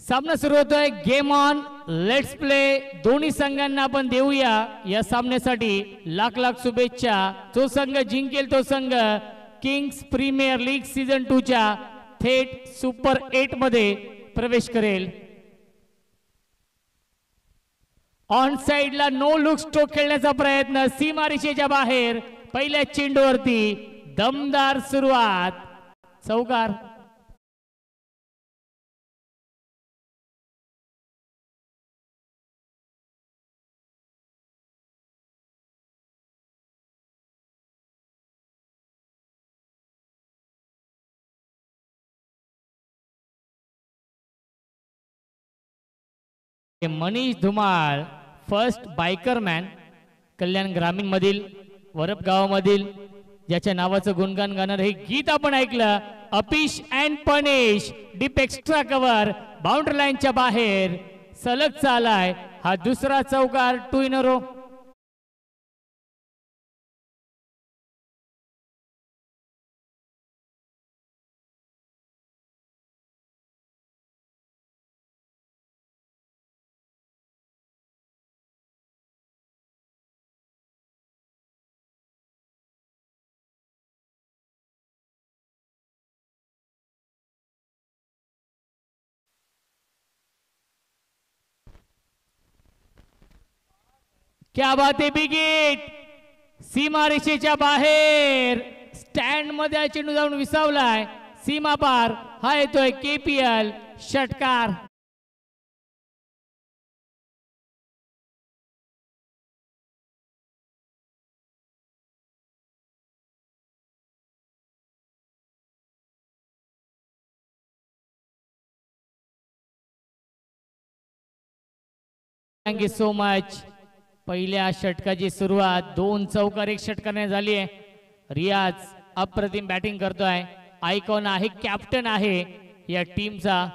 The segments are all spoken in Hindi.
सामना सुरू होतोय. Game on, let's play. दोन्ही संघांना आपण देऊया या सामन्यासाठी लाख लाख शुभेच्छा. जो संघ जिंकेल तो संघ किंग्स प्रीमियर लीग सीझन 2 च्या थेट सुपर 8 मध्ये प्रवेश करेल. ऑन साइडला नो लुक स्ट्रोक खेळण्याचा प्रयत्न, सीमारेषेच्या बाहेर. पहिल्या चेंडूवरती दमदार सुरुवात, चौकार. Manish Dhumal, first biker man, Kalyan ग्रामीण मधील वरप गावामधील, ज्याच्या नावाचं गुणगान गाणार हे गीत आपण ऐकलं. Uppish and punish, deep extra cover, boundary लाईनच्या बाहेर सलग चालाय. हा दुसरा चौकार, 2 इन अ रो. क्या बात आहे, बिग हिट. सीमारेषेच्या बाहेर स्टँड मध्ये चेंडू जाऊन विसावलाय. सीमा पार. हा येतोय KPL षटकार. Thank you so much. पहिल्या षटकाची सुरुवात 2 चौकार 1 षटकाने झाली आहे. रियाज अप्रतिम बॅटिंग करतोय. आयकॉन आहे, कॅप्टन आहे या टीमचा.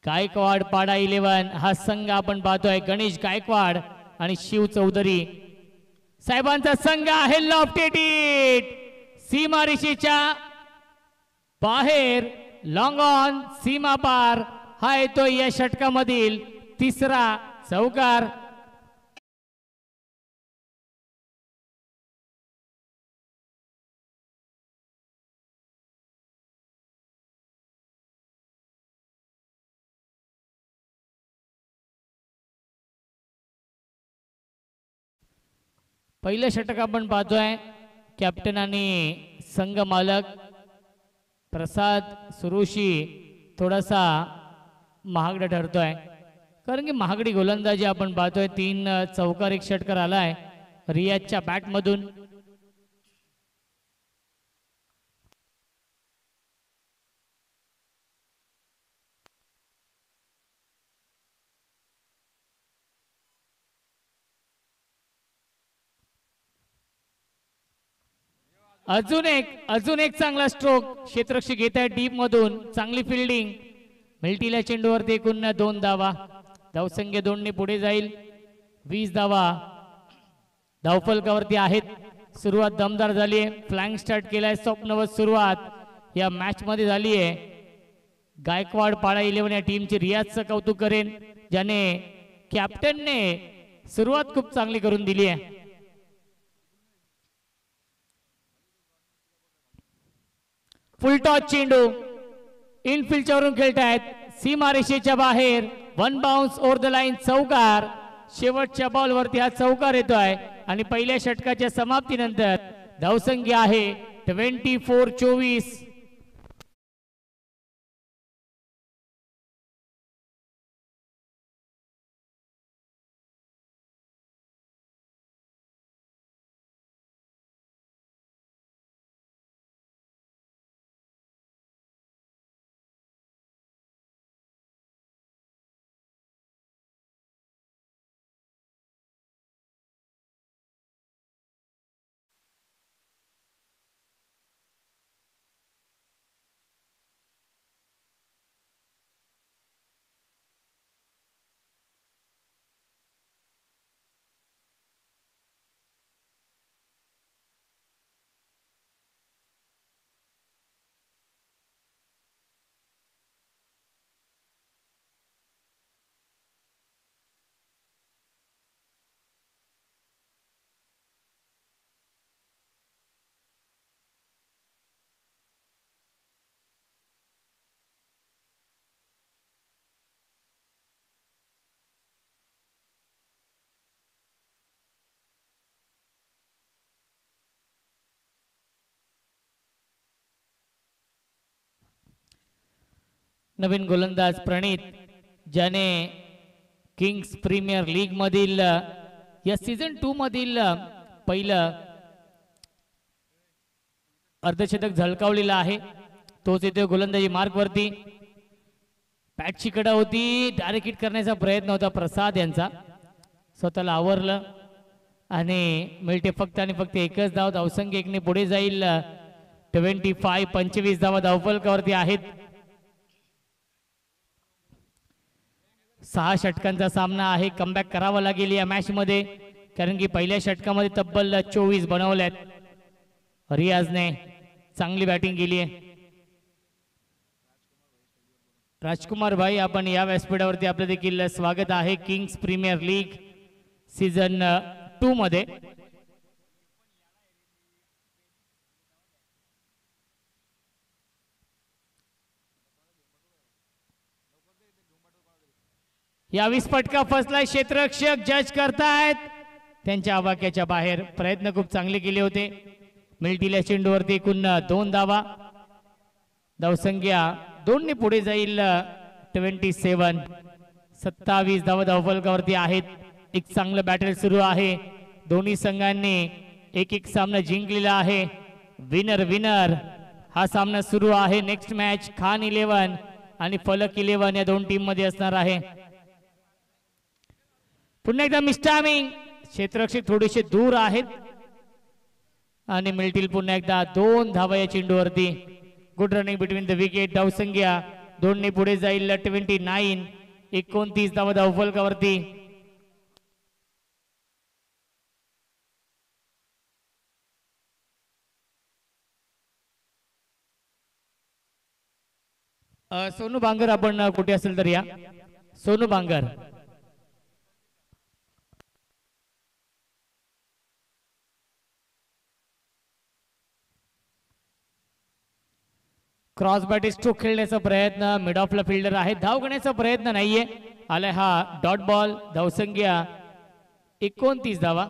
गायकवाड पाडा 11 हा संघ आपण पाहतोय. गणेश गायकवाड आणि शिव चौधरी साहेबांचा संघ आहे. लॉफ्टेड हिट, सीमारेषेच्या बाहेर, लॉंग ऑन, सीमा पार. हा येतोय या षटकामधील तिसरा चौकार. पहिलं षटक आपण पाहतोय. कॅप्टन आणि संघ मालक प्रसाद सुरुशी थोडासा महागडा ठरतोय, कारण की महागडी गोलंदाजी आपण पाहतोय. 3 चौकार 1 षटकार आलाय रियाजच्या बॅट मधून. अजून एक चांगला स्ट्रोक क्षेत्ररक्षक घेत आहे डीप मधून. चांगली फिल्डिंग. मिल्टीला चेंडूवरती एकूण 2 धावा. धावसंख्या 2 ने पुढे जाईल. 20 धावा धावफलकावरती आहेत. सुरुवात दमदार झाली आहे. फ्लॅंग स्टार्ट केलाय. स्वप्नवत सुरुवात या मॅच मध्ये झाली आहे. गायकवाड पाडा 11 या टीमचे रियाजचं कौतुक करेन, ज्याने कॅप्टनने सुरुवात खूप चांगली करून दिली आहे. फुल टॉस चेंडू इनफिल्डच्या वरून खेळतायत. सीमारेषेच्या बाहेर, 1 बाउन्स ओव्हर द लाईन, चौकार. शेवटच्या बॉल वरती हा चौकार येतोय आणि पहिल्या षटकाच्या समाप्तीनंतर धावसंख्या आहे 24-24. नवीन गोलंदाज प्रणित, ज्याने किंग्स प्रीमियर लीग मधील या सीझन 2 मधील पहिलं अर्धशतक झळकावलेलं आहे. तोच येतो गोलंदाजी मार्क वरती. पॅटची कडा होती, डायरेक्ट हिट करण्याचा प्रयत्न होता प्रसाद यांचा, स्वतःला आवरलं आणि मिळते फक्त आणि फक्त एकच धाव. धावसंख्या एकने पुढे जाईल. 25 धावा धावफलकावरती आहेत. 6 षटकांचा सामना आहे. कमबॅक करावा लागेल या मॅच मध्ये, कारण की पहिल्या षटकामध्ये तब्बल 24 बनवल्यात. रियाजने चांगली बॅटिंग केली आहे. राजकुमार भाई, आपण या व्यासपीठावरती आपलं देखील स्वागत आहे किंग्स प्रीमियर लीग सीझन 2 मध्ये. या 20 फटका फसलाय. क्षेत्ररक्षक जज करतायत, त्यांच्या आवाक्याच्या बाहेर. प्रयत्न खूप चांगले केले होते. मिळतील्या चेंडूवरती एकूण 2 धावा. धावसंख्या 2 ने पुढे जाईल. 27 धावा धावफलकावरती आहेत. एक चांगलं बॅटल सुरू आहे. दोन्ही संघांनी एक एक सामना जिंकलेला आहे. विनर विनर हा सामना सुरू आहे. नेक्स्ट मॅच खान 11 आणि फलक 11 या दोन टीम मध्ये असणार आहे. पुन्हा एकदा मिस्टामिंग. क्षेत्ररक्षक थोडेसे दूर आहेत आणि मिळतील पुन्हा एकदा 2 धावा या चेंडूवरती. Good running between the wicket. धावसंख्या 2 ने पुढे जाईल. 29 धावा धावफलकावरती. सोनू बांगर, आपण कुठे असेल तर या. सोनू बांगर. क्रॉस बॅट स्ट्रोक खेळण्याचा प्रयत्न. मिड ऑफला फिल्डर आहे. धाव घेण्याचा प्रयत्न नाहीये. आलाय हा डॉट बॉल. धावसंख्या 29 धावा.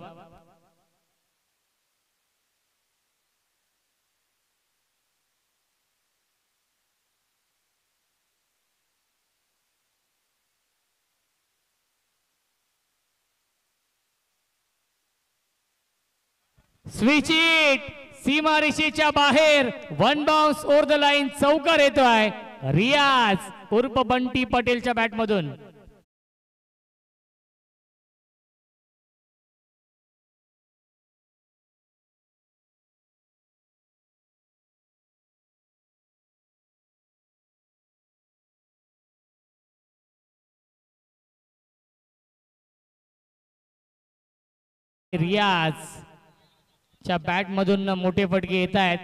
Switch it. सीमारेषेच्या बाहेर. 1 बाउन्स ओव्हर द लाईन. चौकार येतोय रियाज उर्फ बंटी पटेलच्या बॅट मधून. रियाज च्या बॅट मधून मोठे फटके येत आहेत.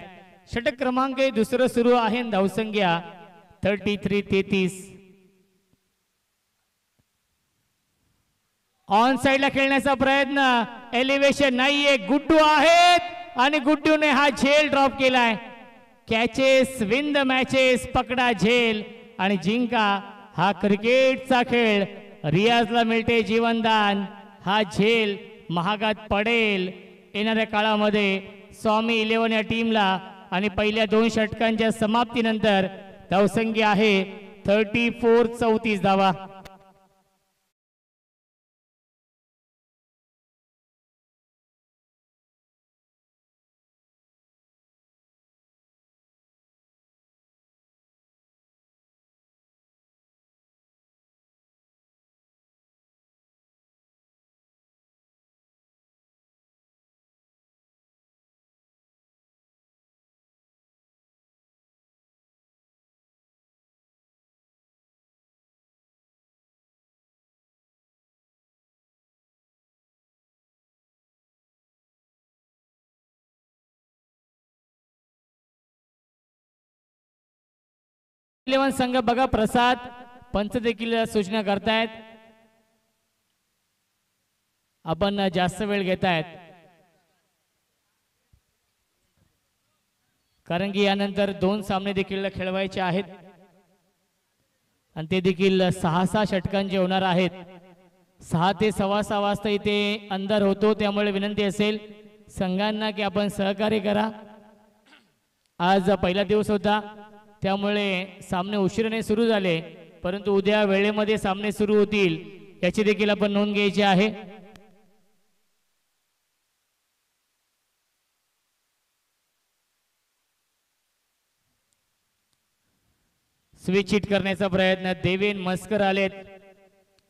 षटक क्रमांक दुसरं सुरू आहे. धावसंख्या 33. ऑन साइडला खेळण्याचा प्रयत्न. एलिव्हेशन नाहीये. गुड्डू आहेत आणि गुड्डूने हा झेल ड्रॉप केलाय. Catches win the matches. पकडा झेल आणि जिंका. हा क्रिकेटचा खेळ. रियाजला मिळते जीवनदान. हा झेल महागात पडेल येणाऱ्या काळामध्ये स्वामी 11 या टीमला. आणि पहिल्या 2 षटकांच्या समाप्तीनंतर धावसंख्या आहे 34 धावा. संघ बघा, प्रसाद पंच देखील सूचना करतायत. आपण जास्त वेळ घेतायत कारण की यानंतर 2 सामने देखील खेळवायचे आहेत आणि ते देखील 6 षटकांचे होणार आहेत. 6 ते 6:15 वाजता इथे अंधार होतो, त्यामुळे विनंती असेल संघांना की आपण सहकार्य करा. आज पहिला दिवस होता त्यामुळे सामने उशिराने सुरू झाले, परंतु उद्या वेळेमध्ये सामने सुरू होतील याची देखील आपण नोंद घ्यायची आहे. स्विच हिट करण्याचा प्रयत्न, देवेन मस्कर आलेत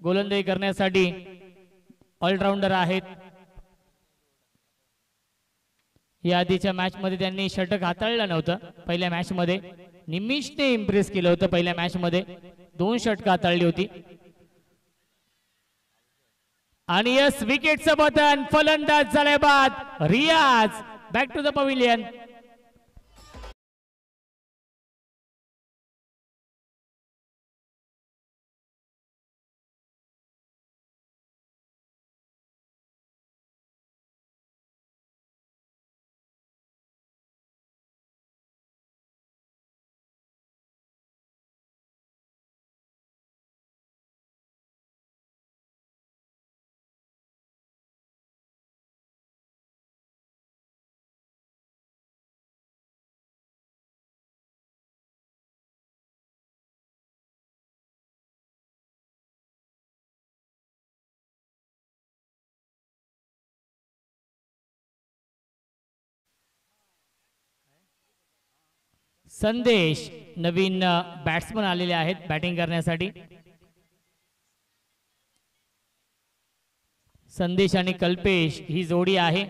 गोलंदाजी करण्यासाठी, ऑलराऊंडर आहेत. या आधीच्या मॅच मध्ये त्यांनी षटक हाताळलं नव्हतं. पहिल्या मॅच मध्ये निमिषने इम्प्रेस केलं होतं. पहिल्या मॅच मध्ये 2 षटक हाताळली होती. आणि यस, विकेटचं पतन, फलंदाज झाल्या बाद रियाज बॅक टू द पवेलियन. संदेश नवीन बॅट्समन आलेले आहेत बॅटिंग करण्यासाठी. संदेश आणि कल्पेश ही जोडी आहे.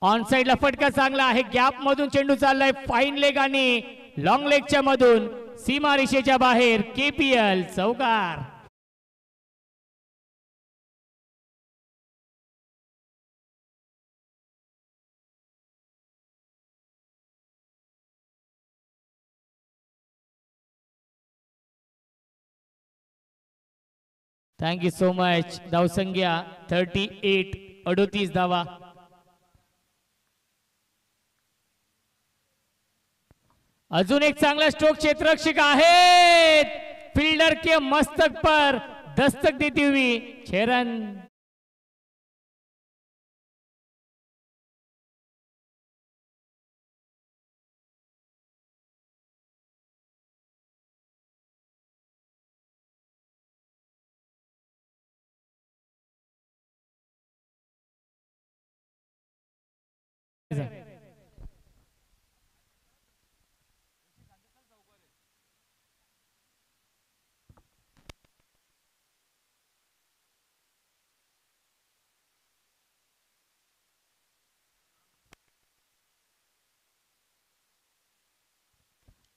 ऑन साइडला फटका चांगला आहे, गॅप मधून चेंडू चाललाय, फाईन लेग आणि लॉंग लेगच्या मधून सीमा रेषेच्या बाहेर, केपीएल चौकार. Thank you so much. धावसंख्या 38, 38 धावा. अजून एक चांगला स्ट्रोक, क्षेत्ररक्षक आहेत, फील्डर के मस्तक पर दस्तक देती हुई छेरन.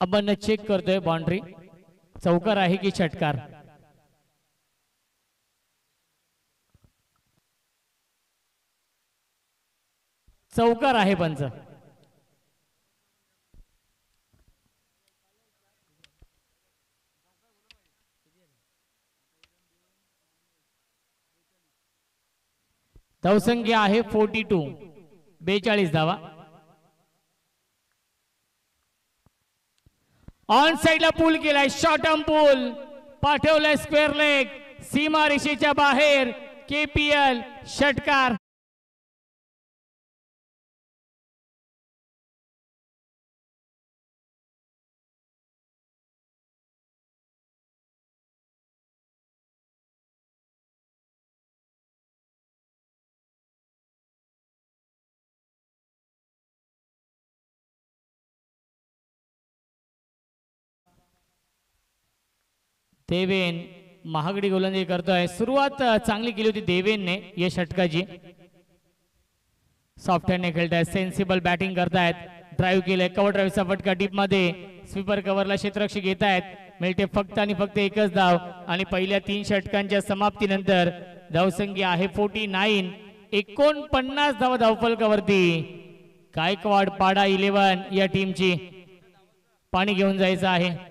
आपण चेक करतोय बाउंड्री, चौकार आहे की षटकार. चौकार आहे पंच. धावसंख्या आहे 42, 42 धावा. ऑन साइडला पूल केलाय, शॉर्ट आर्म पूल पाठवलाय, स्क्वेअर लेग, सीमा रेषेच्या बाहेर, केपीएल षटकार. देवेन महागडी गोलंदाजी करतोय. सुरुवात चांगली केली होती देवेनने या षटकाची. सॉफ्ट हँडने खेळतायत, सेन्सिबल बॅटिंग करतायत, ड्राईव्ह केलंय, कव्हर ड्राईव्हचा फटका डीप मध्ये, स्वीपर कव्हरला क्षेत्ररक्षक येत आहेत. मिळते फक्त आणि फक्त एकच धाव. आणि पहिल्या 3 षटकांच्या समाप्तीनंतर धावसंख्या आहे 49, 49 धावा धावफलकावरती. गायकवाड पाडा 11 या टीमची पाणी घेऊन जायचं आहे.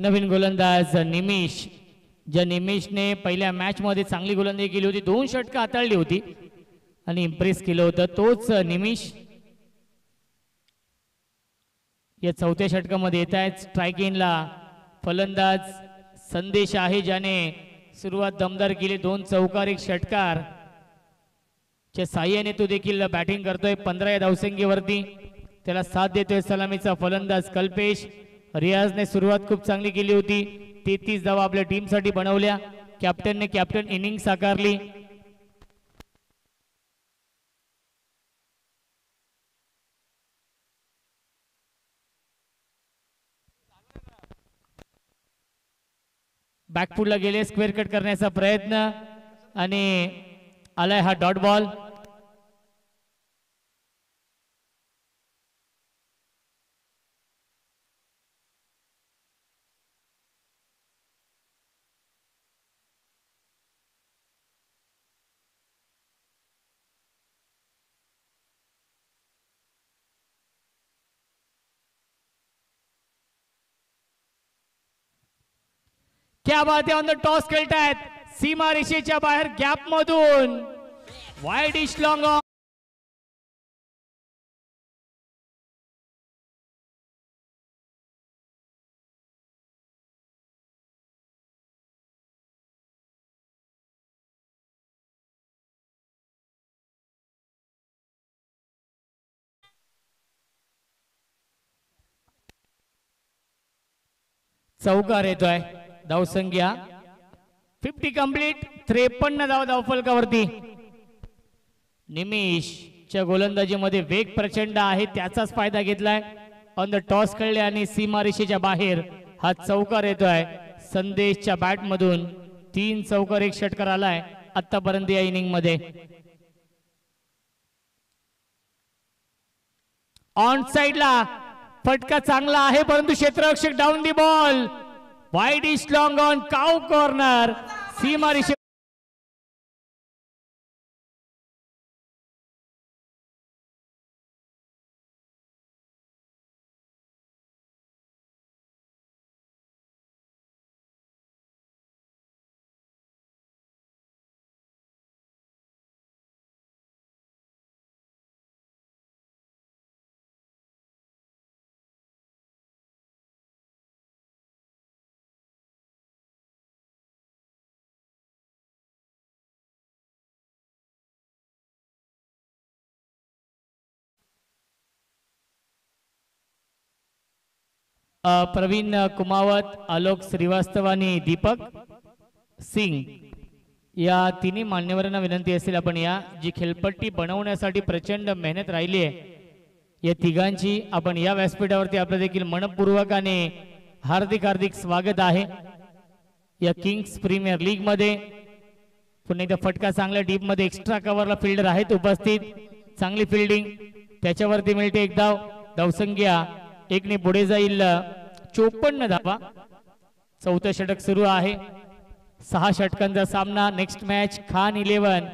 नवीन गोलंदाज निमिष, ज्या निमिषने पहिल्या मॅच मध्ये चांगली गोलंदाजी केली होती, 2 षटकं हाताळली होती आणि इम्प्रेस केलं होतं, तोच निमिष या चौथ्या षटकामध्ये येत आहेत. स्ट्राईक इनला फलंदाज संदेश आहे, ज्याने सुरुवात दमदार केली, 2 चौकार 1 षटकार च्या साह्याने तो देखील बॅटिंग करतोय. 15 या धावसंख्येवरती त्याला साथ देतोय सलामीचा फलंदाज कल्पेश. रियाजने सुरुवात खूप चांगली केली होती, 33 धावा आपल्या टीमसाठी बनवल्या. कॅप्टनने कॅप्टन इनिंग साकारली. बॅकफुटला गेले, स्क्वेअर कट करण्याचा प्रयत्न आणि आलाय हा डॉट बॉल. क्या बात आहे, ऑन द टॉस खेळतायत, सीमा रेषेच्या बाहेर गॅप मधून वाईड इश लॉंग ऑन. चौकार येतोय. धावसंख्या 50 कंप्लीट, 53 धावा धावफलकावरती. निमिषच्या गोलंदाजीमध्ये वेग प्रचंड आहे, त्याचाच फायदा घेतलाय. ऑन द टॉस खेळले आणि सीमारेषेच्या बाहेर हा चौकार येतोय. संदेशच्या बॅट मधून 3 चौकार 1 षटकार आलाय आतापर्यंत या इनिंग मध्ये. ऑन साइडला फटका चांगला आहे, परंतु क्षेत्ररक्षक डाऊन दी बॉल. वाईड इश लॉंग ऑन, काउ कॉर्नर. सीमा रेषे प्रवीण कुमावत, आलोक श्रीवास्तव आणि दीपक सिंग या तिन्ही मान्यवरांना विनंती असेल, आपण या जी खेळपट्टी बनवण्यासाठी प्रचंड मेहनत राहिली आहे, या तिघांची आपण या व्यासपीठावरती आपलं देखील मनपूर्वकाने हार्दिक हार्दिक स्वागत आहे. या किंग्स प्रीमियर लीग मध्ये पुन्हा एकदा फटका चांगल्या डीप मध्ये एक्स्ट्रा कव्हरला फिल्डर आहेत उपस्थित. चांगली फिल्डिंग, त्याच्यावरती मिळते 1 धाव. धावसंख्या 1 ने पुढे जाईल. 54 धावा. चौथं षटक सुरू आहे. 6 षटकांचा सामना. नेक्स्ट मॅच खान 11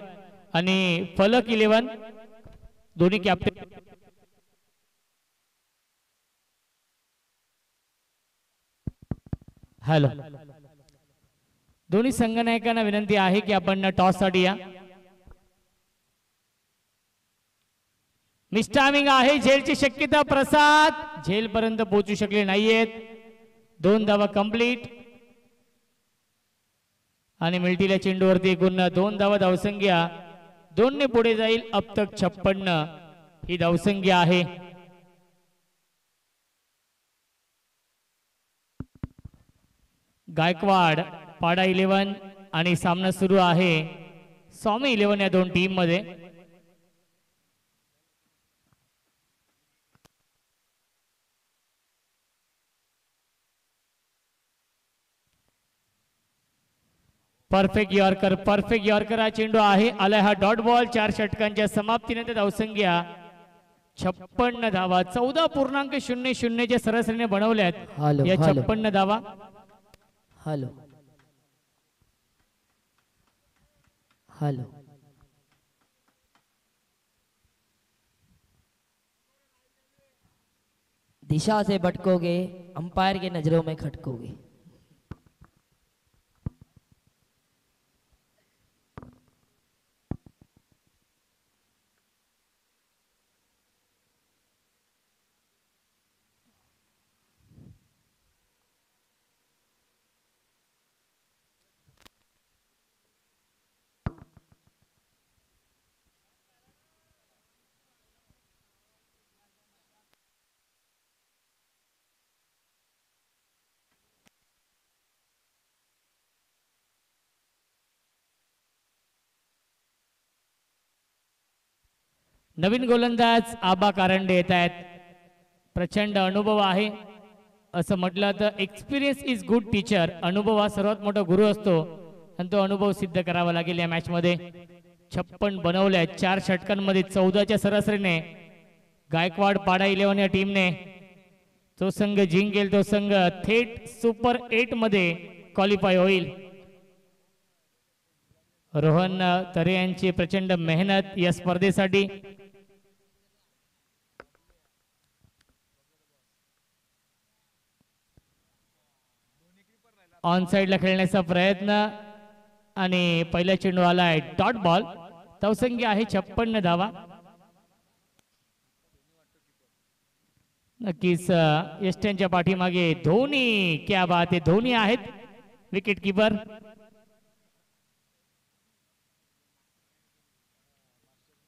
आणि फलक 11 दोन्ही कॅप्टन. हॅलो, दोन्ही संघनायकांना विनंती आहे की आपण टॉस साठी या. मिस्टामिंग आहे, झेलची शक्यता. प्रसाद झेल पर्यंत पोहोचू शकले नाहीयेत. 2 धावा कंप्लीट आणि मिल्टीला चेंडूवरती एकूण 2 धावा. धावसंख्या 2 ने पुढे जाईल. अब तक 56 ही धावसंख्या आहे. गायकवाड, पाडा 11 आणि सामना सुरू आहे स्वामी 11 या दोन टीम मध्ये. परफेक्ट यॉर्कर हा चेंडू आहे. आलाय हा डॉट बॉल. 4 षटकांच्या समाप्तीनंतर धावसंख्या 56 धावा. 14.00 च्या सरासरीने बनवल्यात या 56 धावा. हॅलो हॅलो, दिशा से भटकोगे, अंपायर की नजरों में खटकोगे. नवीन गोलंदाज आबा कारंडे येत आहेत. प्रचंड अनुभव आहे. असं म्हटलं तर एक्सपिरियन्स इज गुड टीचर. अनुभव हा सर्वात मोठा गुरु असतो आणि तो अनुभव सिद्ध करावा लागेल या मॅच मध्ये. 56 बनवल्या 4 षटकांमध्ये 14च्या सरासरीने गायकवाड पाडा 11 या टीमने जो संघ जिंकेल तो संघ थेट सुपर 8 मध्ये क्वालिफाय होईल. रोहन तरे यांची प्रचंड मेहनत या स्पर्धेसाठी. ऑन साइडला खेळण्याचा प्रयत्न आणि पहिला चेंडू आलाय डॉट बॉल. धावसंख्या आहे 56 धावा. नक्कीच यष्ट्यांच्या पाठीमागे धोनी. क्या बात आहे. धोनी आहेत विकेट कीपर.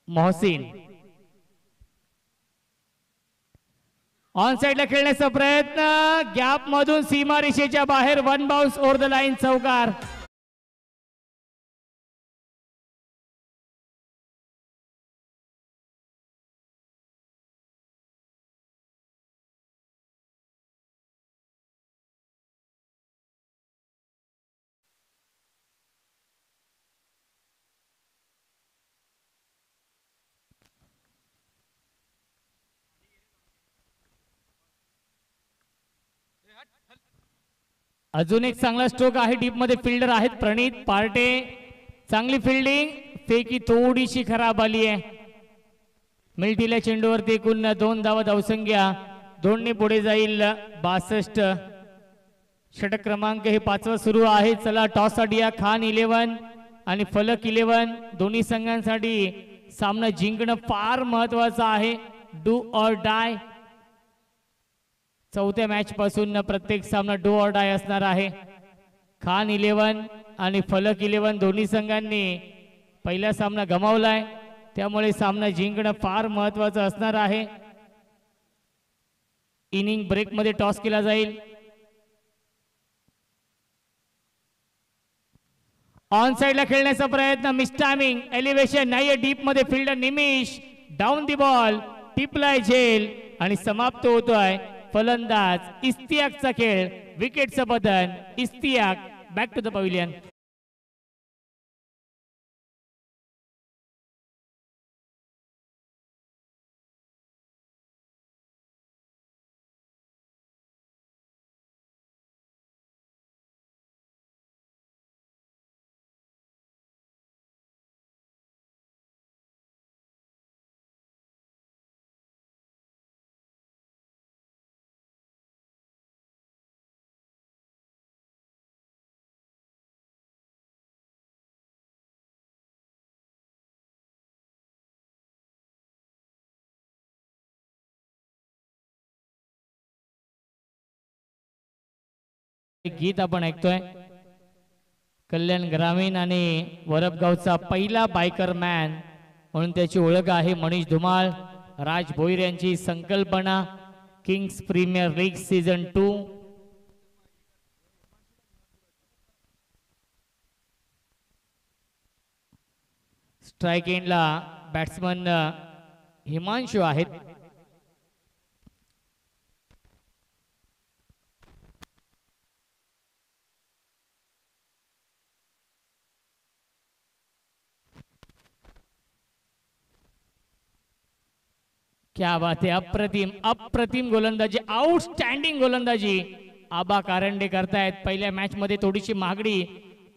मोहसिन ऑन साइडला खेळण्याचा प्रयत्न. गॅप मधून सीमा रेषेच्या बाहेर. 1 बाउन्स ओव्हर द लाईन. चौकार. अजून एक चांगला स्ट्रोक आहे. डीप मध्ये फिल्डर आहेत प्रणित पार्टे. चांगली फिल्डिंग. फेकी थोडीशी खराब आली आहे. मिल्टीला चेंडूवरती एकूण 2 धावा. धावसंख्या 2 ने पुढे जाईल. 62. षटक क्रमांक हे 5वा सुरू आहे. चला टॉस साठी खान 11 आणि फलक 11 दोन्ही संघांसाठी सामना जिंकणं फार महत्वाचं आहे. Do or die. चौथ्या मॅच पासून प्रत्येक सामना डू ऑर डाय असणार आहे. खान 11 आणि फलक 11 दोन्ही संघांनी पहिला सामना गमावलाय. त्यामुळे सामना जिंकणं फार महत्वाचं असणार आहे. इनिंग ब्रेक मध्ये टॉस केला जाईल. ऑन साइडला खेळण्याचा प्रयत्न. Miss timing. एलिव्हेशन नाहीये. डीप मध्ये fielder Nimish down the ball. टिपलाय झेल आणि समाप्त होतोय. फलंदाज इस्तियाकचा खेळ. विकेटचं बदन. Istiyaq back to the pavilion. गीत आपण ऐकतोय. कल्याण ग्रामीण आणि वरपगावचा पहिला बायकर मॅन म्हणून त्याची ओळख आहे. मनीष धुमाळ. राज भोईर यांची संकल्पना. Kings Premier League season 2. Strike एंडला बॅट्समन हिमांशु आहेत. क्या बात है. अप्रतिम अप्रतिम गोलंदाजी. आउटस्टँडिंग गोलंदाजी आबा कारंडे करतायत. पहिल्या मॅच मध्ये थोडीशी महागडी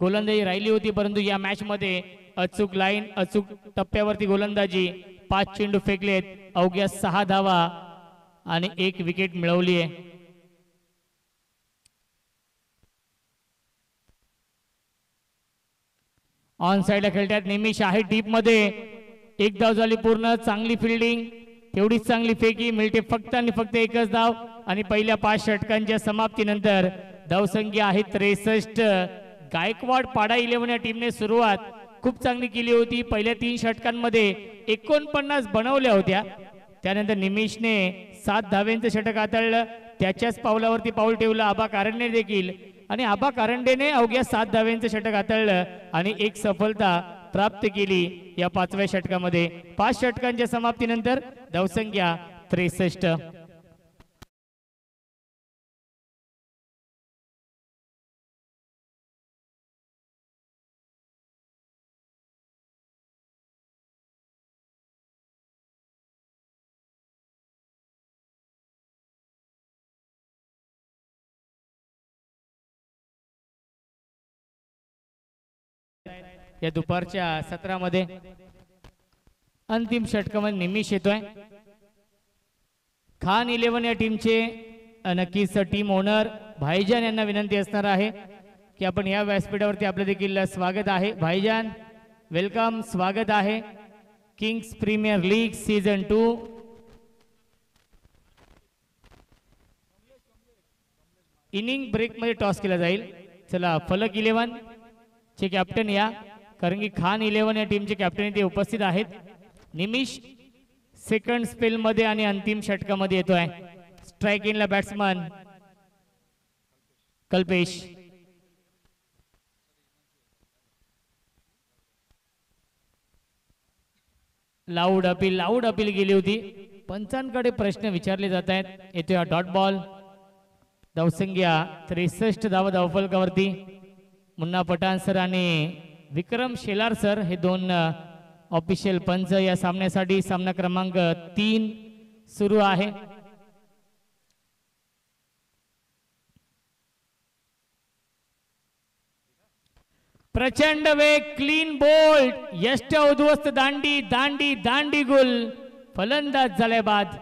गोलंदाजी राहिली होती परंतु या मॅच मध्ये अचूक लाईन अचूक टप्प्यावरती गोलंदाजी. 5 चेंडू फेकलेत. अवघ्या 6 धावा आणि 1 विकेट मिळवली आहे. ऑन साइडला खेळतात निमिष आहे. डीप मध्ये 1 धाव झाली पूर्ण. चांगली फिल्डिंग. तेवढीच चांगली फेकी. मिळते फक्त आणि फक्त 1च धाव आणि पहिल्या 5 षटकांच्या समाप्तीनंतर धावसंख्या आहे 63. गायकवाड पाडा 11 या टीमने सुरुवात खूप चांगली केली होती. पहिल्या 3 षटकांमध्ये 49 बनवल्या होत्या. त्यानंतर निमिषने 7 धाव्यांचं षटक हाताळलं. त्याच्याच पावलावरती पाऊल ठेवलं आबा कारंडे देखील आणि आबा कारंडेने अवघ्या 7 धाव्यांचं षटक हाताळलं आणि 1 सफलता प्राप्त केली या 5व्या षटकामध्ये. 5 षटकांच्या समाप्तीनंतर धावसंख्या 63. या दुपारच्या सत्रामध्ये अंतिम षटकामध्ये निमिष येतोय. खान 11 या टीमचे नक्कीच टीम ओनर भाईजान यांना विनंती असणार आहे की आपण या व्यासपीठावरती आपलं देखील स्वागत आहे. भाईजान वेलकम, स्वागत आहे. Kings Premier League season 2 inning break मध्ये टॉस केला जाईल. चला फलक 11 चे कॅप्टन या, कारण की खान 11 या टीमचे कॅप्टन इथे उपस्थित आहेत. निमिष सेकंड स्पेल मध्ये आणि अंतिम षटकामध्ये येतोय. स्ट्राइक इनला बॅट्समन कल्पेश. लाऊड अपील गेली होती. पंचांकडे प्रश्न विचारले जात आहेत. येतोय डॉट बॉल. धावसंख्या 63 धावा धावफलकावरती. मुन्ना पठाण सर आणि विक्रम शेलार सर हे दोन ऑफिशियल पंच या सामन्यासाठी. सामना क्रमांक 3 सुरू आहे. प्रचंड वेग, क्लीन बोल्ट, यष्ट उद्ध्वस्त दांडी दांडी दांडी गुल. फलंदाज झाले बाद.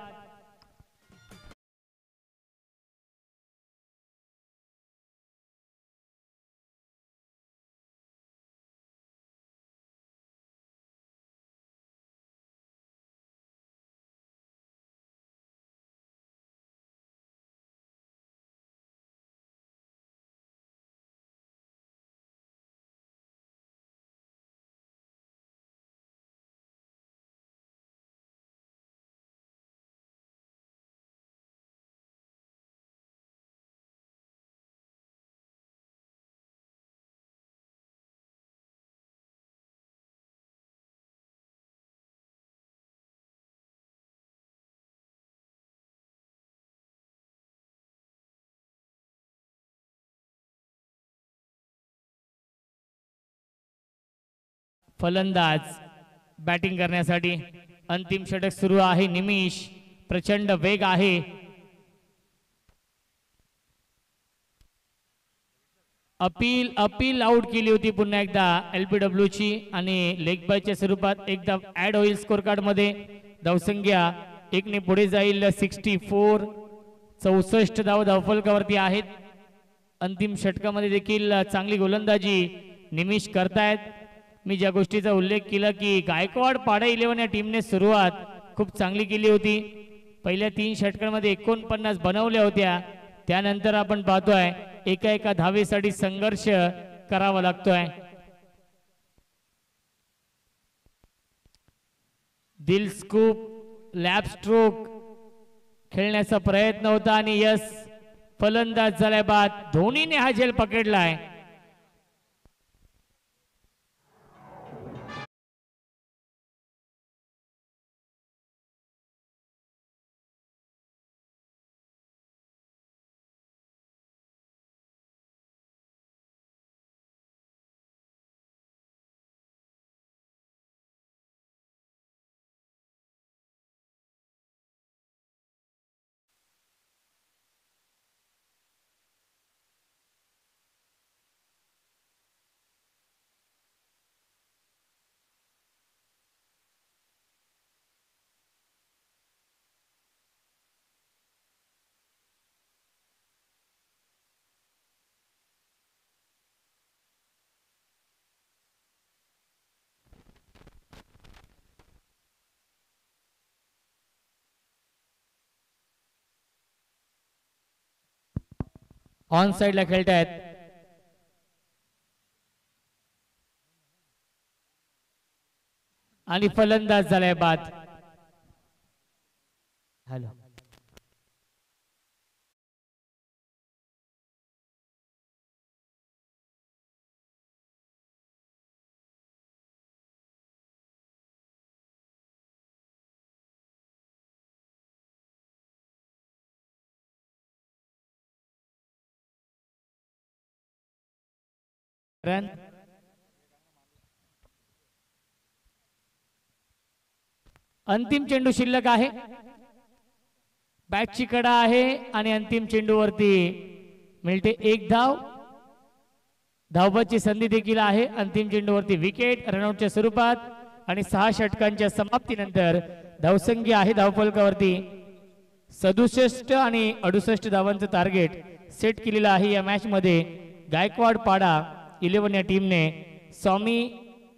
फलंदाज बॅटिंग करण्यासाठी. अंतिम षटक सुरू आहे. निमिष प्रचंड वेग आहे. अपील आउट केली होती पुन्हा एकदा LBW ची आणि लेग बायच्या स्वरूपात एकदा ऍड होईल स्कोर कार्ड मध्ये. धावसंख्या 1 ने पुढे जाईल. 64 64 धाव धावफलकावरती आहेत. अंतिम षटकामध्ये देखील चांगली गोलंदाजी निमिष करतायत. मी ज्या गोष्टीचा उल्लेख केला की गायकवाड पाडा 11 या टीमने सुरुवात खूप चांगली केली होती. पहिल्या 3 षटकांमध्ये 49 बनवल्या होत्या. त्यानंतर आपण पाहतोय एका धावेसाठी संघर्ष करावा लागतोय. दिल स्कूप लॅब स्ट्रोक खेळण्याचा प्रयत्न होता आणि यस फलंदाज झालाय बाद. धोनीने हा झेल पकडलाय. ऑन साइडला खेळतायत. आणि फलंदाज झालाय बाद. हॅलो रन अंतिम चेंडू शिल्लक आहे. बॅटची कडा आहे आणि अंतिम चेंडूवरती मिळते एक धाव. धावबाची संधी देखील आहे. अंतिम चेंडूवरती विकेट रनआउटच्या स्वरूपात आणि 6 षटकांच्या समाप्तीनंतर धावसंख्या आहे धावफलकावरती 67 आणि 68 धावांचं टार्गेट सेट केलेलं आहे. या मॅच मध्ये गायकवाड पाडा 11 या टीमने स्वामी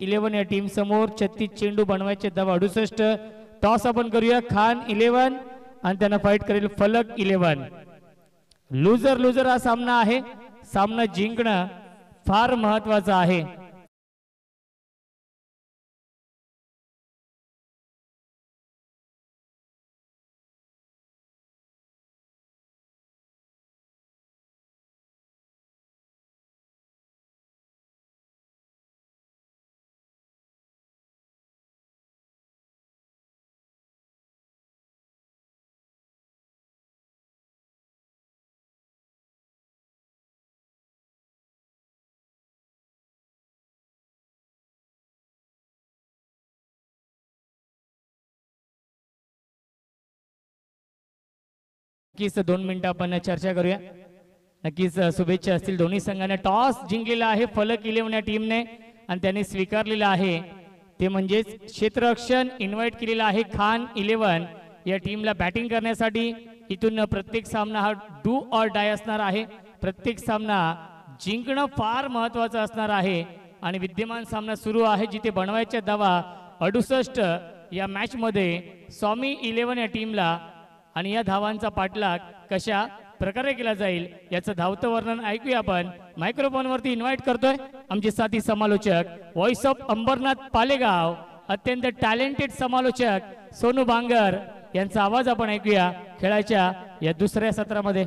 11 या टीम समोर 36 चेंडू बनवायचे धावा 68. टॉस आपण करूया. खान 11 आणि त्यांना फाईट करेल फलक 11. लुजर लुजर हा सामना आहे. सामना जिंकणं फार महत्वाचं आहे. नक्कीच 2 मिनिटं आपण चर्चा करूया. नक्कीच शुभेच्छा असतील दोन्ही संघाने. टॉस जिंकलेला आहे फलक 11 या टीमने आणि त्यांनी स्वीकारलेला आहे ते म्हणजेच क्षेत्ररक्षण इन्व्हाइट केलेला आहे खान 11 या टीमला बॅटिंग करण्यासाठी. इथून प्रत्येक सामना हा डू ऑर डाय असणार आहे. प्रत्येक सामना जिंकणं फार महत्वाचं असणार आहे आणि विद्यमान सामना सुरू आहे जिथे बनवायच्या धावा 68 या मॅच मध्ये स्वामी 11 या टीमला आणि या धावांचा पाठलाग कशा प्रकारे केला जाईल याचं धावतं वर्णन ऐकूया आपण. मायक्रोफोन वरती इन्व्हाइट करतोय आमचे साथी समालोचक व्हॉइस ऑफ अंबरनाथ पालेगाव अत्यंत टॅलेंटेड समालोचक सोनू बांगर यांचा आवाज आपण ऐकूया खेळाच्या या दुसऱ्या सत्रामध्ये.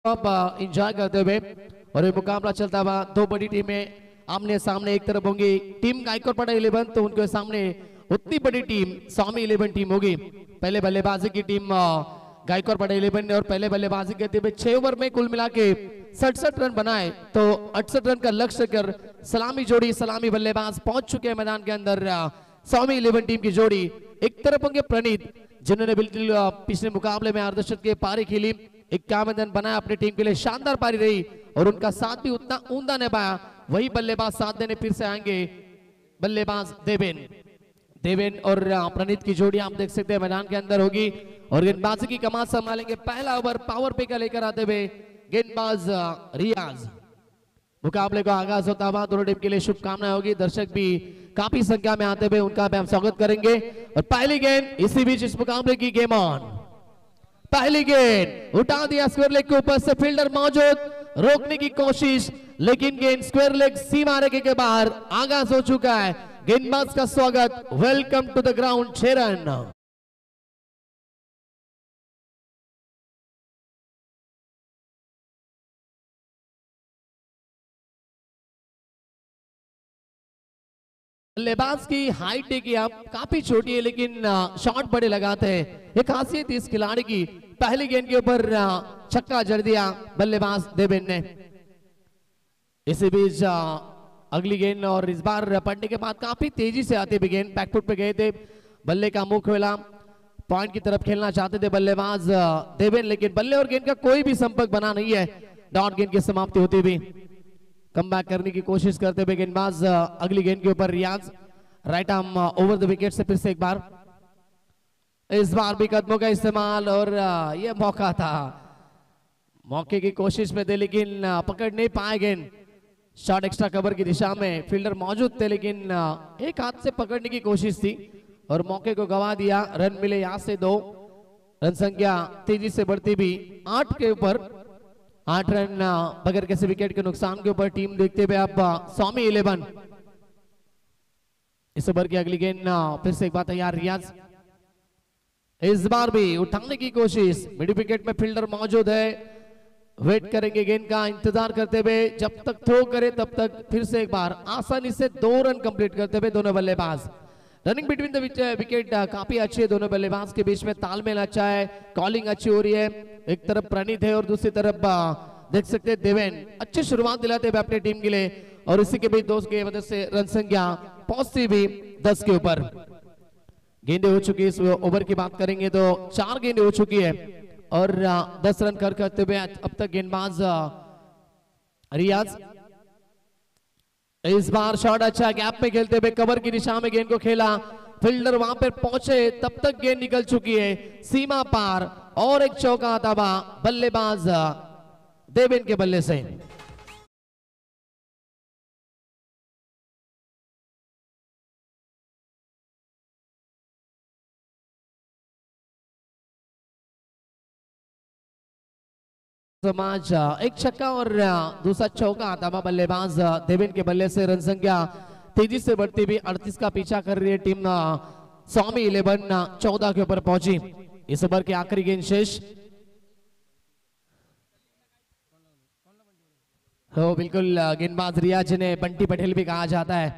आप इंजॉय करते हुए और ये मुकाबला चलता हुआ दो बड़ी टीमें आमने सामने एक तरफ होंगी। टीम गायकवाड़ 11 तो उनके सामने उतनी बड़ी टीम स्वामी 11 टीम होगी। पहले बल्लेबाजी की टीम गायकवाड़ 11 ने और पहले बल्लेबाजी करते हुए 6 ओवर में कुल मिला के 67 रन बनाए तो 68 रन का लक्ष्य कर सलामी जोड़ी सलामी बल्लेबाज पहुंच चुके हैं मैदान के अंदर। स्वामी 11 टीम की जोड़ी एक तरफ होंगे प्रणीत जिन्होंने बिल्कुल पिछले मुकाबले में अर्धशतक की पारी खेली, 51 रन बनाया अपनी टीम के लिए, शानदार पारी रही और उनका साथ भी उतना ऊंधा नहीं पाया। वही बल्लेबाज साथ देने फिर से आएंगे बल्लेबाज देवेन और प्रणीत की जोड़ी आप देख सकते हैं मैदान के अंदर होगी और गेंदबाजी की कमान संभालेंगे। पहला ओवर पावर पे का लेकर आते हुए गेंदबाज रियाज। मुकाबले का आगाज होता हुआ दोनों टीम के लिए शुभकामनाएं होगी। दर्शक भी काफी संख्या में आते हुए उनका भी हम स्वागत करेंगे। और पहली गेंद इसी बीच इस मुकाबले की गेम ऑन। पहली गेंद उठा दिया स्क्वायर लेग के ऊपर से, फील्डर मौजूद, रोकने की कोशिश लेकिन गेंद स्क्वायर लेग सीमा रेखे के बाहर। आगाज हो चुका है, गेंदबाज का स्वागत, welcome to the ground. 6 run. बल्लेबाज की हाइट है कि आप काफी छोटी है लेकिन शॉट बड़े लगाते हैं, एक खासियत इस खिलाड़ी की। पहली गेंद के ऊपर छक्का जड़ दिया बल्लेबाज देवेन ने। इसी बीच अगली गेंद और इस बार पड़ने के बाद काफी तेजी से आते हुए गेंद बैकफुट पे गए थे, बल्ले का मुंह खोला, पॉइंट की तरफ खेलना चाहते थे बल्लेबाज देवेन लेकिन बल्ले और गेंद का कोई भी संपर्क बना नहीं है। डॉट गेंद की समाप्ति होती हुई कम बैक करने की कोशिश करते हुए गेंदबाज अगली गेंद के ऊपर Riyaz, right arm over the wicket से फिर से एक बार, इस बार भी कदमों का इस्तेमाल और यह मौका था, मौके की कोशिश में थे लेकिन पकड़ नहीं पाए गेंद। शॉट एक्स्ट्रा कवर की दिशा में फील्डर मौजूद थे लेकिन एक हाथ से पकड़ने की कोशिश थी और मौके को गवा दिया। रन मिले यहां से 2, रन संख्या तेजी से बढ़ती भी 8 के ऊपर, 8 रन बगैर किसी विकेट के नुकसान के ऊपर टीम देखते हुए अब स्वामी 11। इस ओवर की अगली गेंद फिर से एक बार तैयार रियाज, इस बार भी उठाने की कोशिश, मिड विकेट में फील्डर मौजूद है, वेट करेंगे गेंद का इंतजार करते हुए, जब तक थ्रो करे तब तक फिर से एक बार आसानी से 2 रन कंप्लीट करते हुए दोनों बल्लेबाज। रनिंग बिटवीन द विकेट काफी अच्छी है, दोनों बल्लेबाज के बीच में तालमेल अच्छा है, कॉलिंग अच्छी हो रही है। एक तरफ प्रणीत है और दूसरी तरफ देख सकते हैं देवेन, अच्छी शुरुआत दिलाते हुए अपनी टीम के लिए और इसी के बीच दोस्त की वजह से रन संख्या पहुंचती भी 10 के ऊपर। गेंदें हो चुकी है, इस ओवर की बात करेंगे तो 4 गेंदें हो चुकी है और 10 रन करते हुए अब तक गेंदबाज रियाज। इस बार शॉट अच्छा, गैप में खेलते हुए कवर की दिशा में गेंद को खेला, फील्डर वहां पर पहुंचे तब तक गेंद निकल चुकी है सीमा पार और एक चौका तबा बल्लेबाज देवेन के बल्ले से। समाज एक छक्का और दूसरा चौका आता हुआ बल्लेबाज देवेन के बल्ले से। रन संख्या तेजी से बढ़ती हुई 38 का पीछा कर रही है टीम स्वामी 11 14 के ऊपर पहुंची। इस ओवर की आखिरी गेंद शेष हो, बिल्कुल गेंदबाज रियाज जिन्हें बंटी पटेल भी कहा जाता है,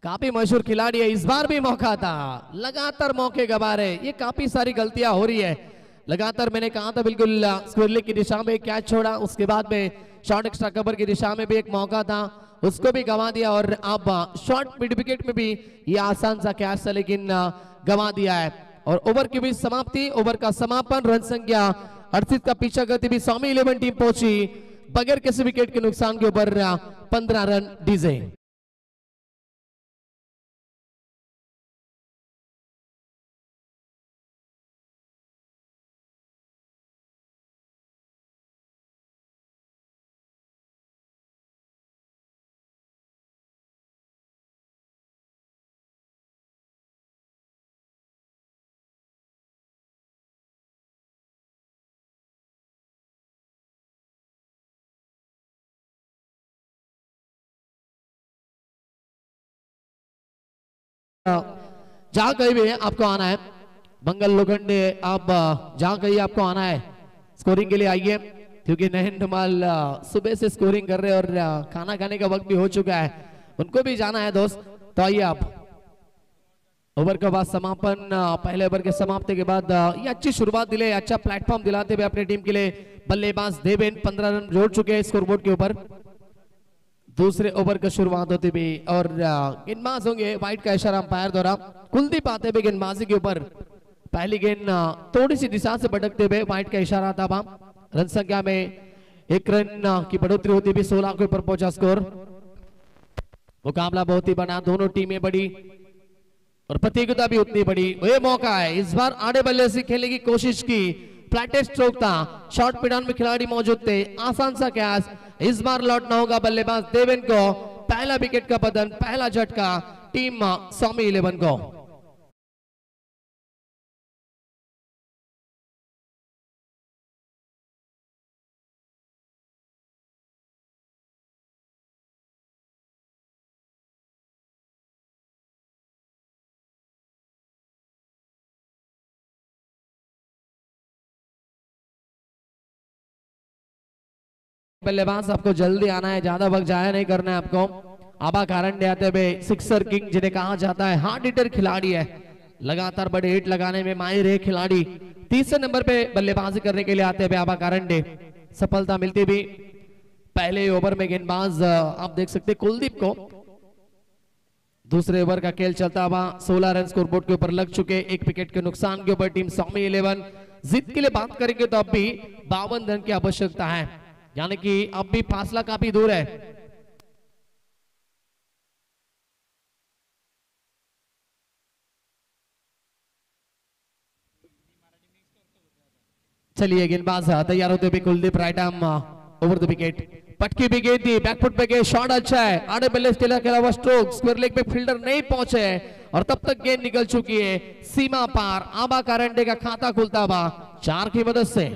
काफी मशहूर खिलाड़ी है। इस बार भी मौका था, लगातार मौके गवा रहे, ये काफी सारी गलतियां हो रही है लगातार। मैंने कहा था बिल्कुल स्क्वायर लेग की दिशा में कैच छोड़ा, उसके बाद में शॉर्ट एक्स्ट्रा कवर की दिशा में भी एक मौका था, उसको भी गवा दिया और अब शॉर्ट मिड विकेट में भी ये आसान सा कैच था लेकिन गवा दिया है। और ओवर की भी समाप्ति, ओवर का समापन, रन संख्या 38 का पीछा करती हुई स्वामी 11 टीम पहुंची बगैर किसी विकेट के नुकसान के ऊपर 15 रन डीजे। जहां कहीं भी आपको आना है, मंगल लोखंडे आप जहां कहीं आपको आना है स्कोरिंग के लिए आइए। क्योंकि नयन धमाल सुबह से स्कोरिंग कर रहे हैं और खाना खाने का वक्त भी हो चुका है, उनको भी जाना है दोस्त। तो आइए आप ओवर का बाद समापन, पहले ओवर के समाप्ति के बाद ये अच्छी शुरुआत दिले, अच्छा प्लेटफॉर्म दिलाते हुए अपनी टीम के लिए बल्लेबाज देवेन 15 रन जोड़ चुके हैं स्कोरबोर्ड के ऊपर। दूसरे ओवर का शुरुआत होती भी और गेंदबाज होंगे वाइट का इशारा अंपायर द्वारा। कुलदीप आते हुए गेंदबाजी के ऊपर, पहली गेंद थोड़ी सी दिशा से भटकते हुए वाइट का इशारा था वहां। रन संख्या में 1 रन की बढ़ोतरी होती हुई 16 के ऊपर पहुंचा स्कोर। मुकाबला बहुत ही बना, दोनों टीमें बड़ी और प्रतियोगिता भी उतनी बड़ी। ये मौका है, इस बार आड़े बल्ले से खेलने की कोशिश की, फ्लैटेस्ट स्ट्रोक था, शॉर्ट पिडान में खिलाड़ी मौजूद थे, आसान सा कैच। इस बार लौटना होगा बल्लेबाज देवेन को, पहला विकेट का पतन, पहला झटका टीम स्वामी 11 को। बल्लेबाज आपको जल्दी आना है, ज्यादा वक्त जाया नहीं करना है आपको। आबा कारंडे आते हुए सिक्सर किंग जिन्हें कहा जाता है, हार्ड हिटर खिलाड़ी है, लगातार बड़े हिट लगाने में माहिर है खिलाड़ी। तीसरे नंबर पे बल्लेबाजी करने के लिए आते हुए आबा कारंडे, सफलता मिलती भी पहले ओवर में गेंदबाज आप देख सकते कुलदीप को। दूसरे ओवर का खेल चलता हुआ 16 रन स्कोरबोर्ड के ऊपर लग चुके, 1 विकेट के नुकसान के ऊपर टीम स्वामी 11। जीत के लिए बात करेंगे तो अब भी 52 रन की आवश्यकता है, यानी कि अब भी फासला काफी दूर है। चलिए गेंदबाज तैयार होते हुए Kuldeep, right arm over the wicket, पटकी भी गेंद थी, बैकफुट पे गए, शॉट अच्छा है, आड़े बल्ले स्टेलर के अलावा स्ट्रोक, स्क्वायर लेग पे फील्डर नहीं पहुंचे और तब तक गेंद निकल चुकी है सीमा पार। आबा कारंडे का खाता खुलता हुआ 4 की मदद से।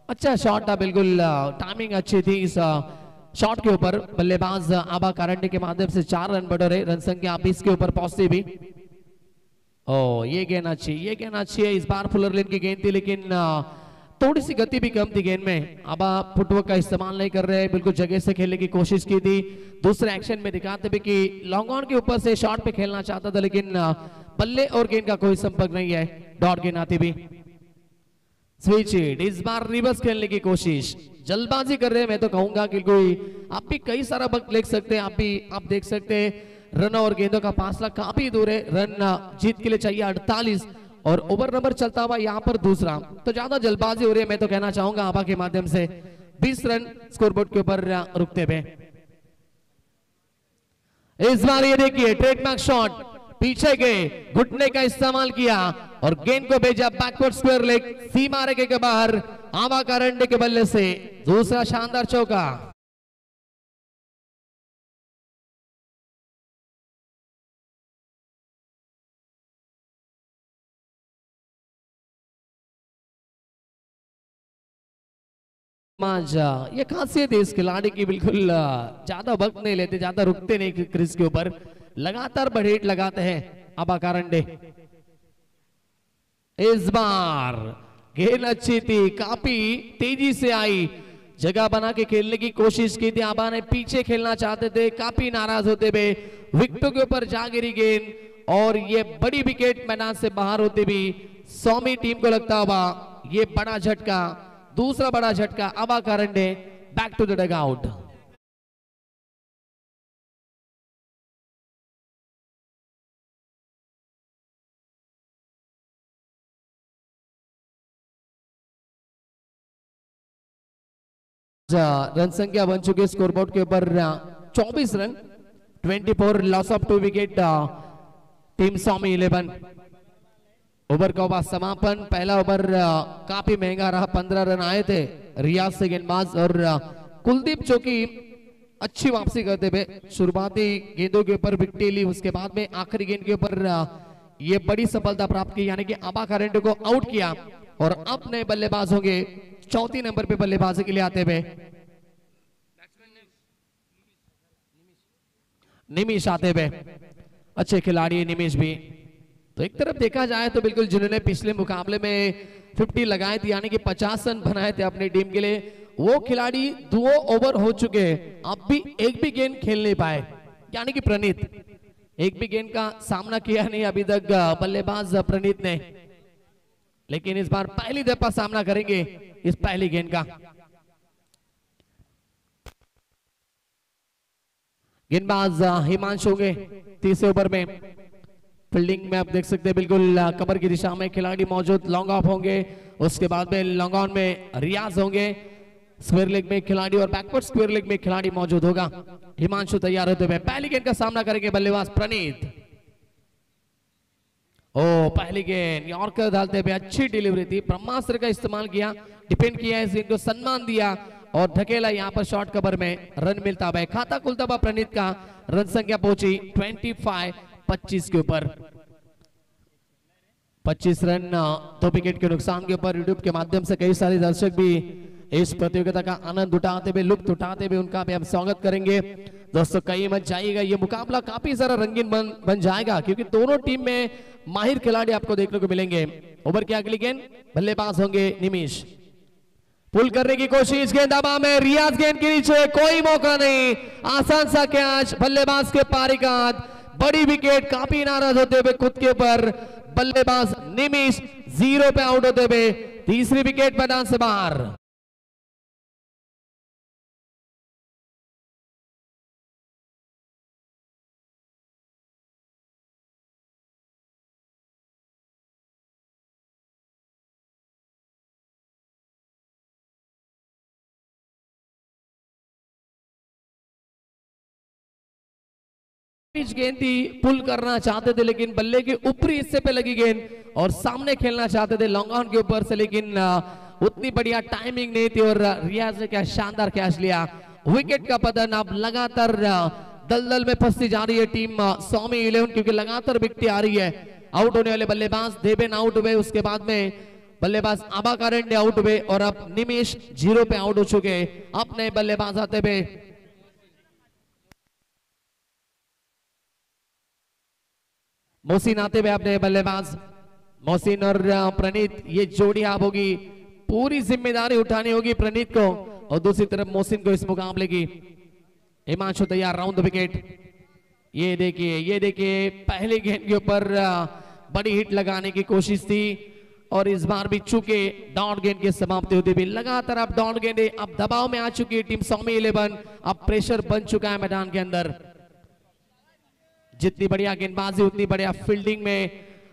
अच्छा शॉट था, बिल्कुल टाइमिंग अच्छी थी इस शॉट के ऊपर। बल्लेबाज आबा कारंडे के माध्यम से 4 रन बढ़ रहे, रन संख्या 20 के ऊपर पहुंचती भी। ओ ये गेंद अच्छी, ये गेंद अच्छी है, इस बार फुलर लेन की गेंद थी लेकिन थोड़ी सी गति भी कम थी गेंद में। आबा फुटवर्क का इस्तेमाल नहीं कर रहे, बिल्कुल जगह से खेलने की कोशिश की थी। दूसरे एक्शन में दिखाते भी कि लॉन्ग ऑन के ऊपर से शॉट पे खेलना चाहता था लेकिन बल्ले और गेंद का कोई संपर्क नहीं है, डॉट गेंद आती भी। स्विच हिट, इस बार रिवर्स खेलने की कोशिश, जल्दबाजी कर रहे हैं मैं तो कहूंगा कि कोई आप भी कई सारा वक्त ले सकते हैं, आप देख सकते हैं रन और गेंदों का फासला काफी दूर है। रन जीत के लिए चाहिए 48 और ओवर नंबर चलता हुआ यहाँ पर दूसरा, तो ज्यादा जल्दबाजी हो रही है मैं तो कहना चाहूंगा आबा के माध्यम से। 20 रन स्कोरबोर्ड के ऊपर रुकते हुए। इस बार ये देखिए ट्रेडमार्क शॉट, पीछे गए, घुटने का इस्तेमाल किया और गेंद को भेजा बैकवर्ड स्क्वायर लेग, सीमा रेखे के बाहर। आबा कारंडे के बल्ले से दूसरा शानदार चौका। ये खासियत है इस खिलाड़ी की, बिल्कुल ज्यादा वक्त नहीं लेते, ज्यादा रुकते नहीं क्रीज के ऊपर, लगातार बड़े हिट लगाते हैं आबा कारंडे। इस बार गेंद अच्छी थी, काफी तेजी से आई, जगह बना के खेलने की कोशिश की थी। आबा ने पीछे खेलना चाहते थे, काफी नाराज होते हुए विकेटों के ऊपर जा गिरी गेंद और ये बड़ी विकेट मैदान से बाहर होते भी स्वामी टीम को लगता हुआ ये बड़ा झटका, दूसरा बड़ा झटका। Aba Karande back to the dugout. Run संख्या बन चुके स्कोरबोर्ड के ऊपर 24 run, 24 loss of 2 wicket team Swami 11। Over का ओवर समापन, पहला ओवर काफी महंगा रहा, 15 रन आए थे रियाज से गेंदबाज और कुलदीप जो कि अच्छी वापसी करते हुए शुरुआती गेंदों के ऊपर विकेट ली, उसके बाद में आखिरी गेंद के ऊपर ये बड़ी सफलता प्राप्त की, यानी कि आबा कारंडे को आउट किया और अब नए बल्लेबाज होंगे चौथी नंबर पे बल्लेबाजी के लिए आते हुए निमिष आते हुए, अच्छे खिलाड़ी निमिष भी। तो एक तरफ देखा जाए तो बिल्कुल जिन्होंने पिछले मुकाबले में 50 लगाए थे यानी कि 50 रन बनाए थे अपनी टीम के लिए, वो खिलाड़ी 2 ओवर हो चुके, अब भी एक भी गेंद खेल नहीं पाए, यानी कि प्रणीत एक भी गेंद का सामना किया नहीं अभी तक बल्लेबाज प्रणीत ने, लेकिन इस बार पहली दफा सामना करेंगे इस पहली गेंद का। गेंदबाज हिमांशु होंगे तीसरे ओवर में। फील्डिंग में आप देख सकते हैं बिल्कुल कमर की दिशा में खिलाड़ी मौजूद, लॉन्ग ऑफ होंगे, उसके बाद में लॉन्ग ऑन में रियाज होंगे, स्क्वायर लेग में खिलाड़ी और बैकवर्ड स्क्वायर लेग में खिलाड़ी मौजूद होगा। हिमांशु तैयार होते हुए पहली गेंद का सामना करेंगे बल्लेबाज प्रणीत। ओ पहली गेंद यॉर्कर डालते हुए अच्छी डिलीवरी थी, ब्रह्मास्त्र का इस्तेमाल किया, डिपेंड किया इस गेंद को, सम्मान दिया और ढकेला, यहां पर शॉर्ट कवर में रन मिलता है। खाता खुलता हुआ प्रणीत का, रन संख्या पहुंची 25 के ऊपर, 25 रन 2 विकेट के नुकसान के ऊपर। यूट्यूब के माध्यम से कई सारे दर्शक भी इस प्रतियोगिता का आनंद उठाते हुए, लुत्फ उठाते हुए, उनका भी हम स्वागत करेंगे। दोस्तों कहीं मत जाइएगा, ये मुकाबला काफी सारा रंगीन बन जाएगा क्योंकि दोनों टीम में माहिर खिलाड़ी आपको देखने को मिलेंगे। ओवर की अगली गेंद, बल्लेबाज होंगे निमिष, पुल करने की कोशिश, गेंद हवा में, रियाज गेंद के नीचे, कोई मौका नहीं, आसान सा कैच, बल्लेबाज के पारिकात, बड़ी विकेट, काफी नाराज होते हुए खुद के ऊपर बल्लेबाज निमिष 0 पे आउट होते हुए तीसरी विकेट मैदान से बाहर। गेंद थी, पुल करना चाहते थे लेकिन बल्ले के ऊपरी हिस्से पे लगी गेंद और सामने खेलना चाहते थे लॉन्ग ऑन के ऊपर से, लेकिन उतनी बढ़िया टाइमिंग नहीं थी और रियाज ने क्या शानदार कैच लिया। विकेट का पतन अब लगातार दलदल में फंसती जा रही है टीम स्वामी 11 क्योंकि लगातार विकेट आ रही है। आउट होने वाले बल्लेबाज देवेन आउट हुए, उसके बाद में बल्लेबाज आबा कारंडे आउट हुए और अब निमिष 0 पे आउट हो चुके। अब नए बल्लेबाज आते हुए मोहसिन आते हुए अपने बल्लेबाज, मोहसिन और प्रणीत, ये जोड़ी आप होगी, पूरी जिम्मेदारी उठानी होगी प्रणीत को और दूसरी तरफ मोहसिन को इस मुकाबले की। हिमांशु तैयार, राउंड द विकेट, ये देखिए पहली गेंद के ऊपर बड़ी हिट लगाने की कोशिश थी और इस बार भी चूके डॉट गेंद की समाप्ति होती भी। लगातार अब डॉट गेंदे, अब दबाव में आ चुकी है टीम स्वामी 11, अब प्रेशर बन चुका है मैदान के अंदर। जितनी बढ़िया गेंदबाजी उतनी बढ़िया फील्डिंग में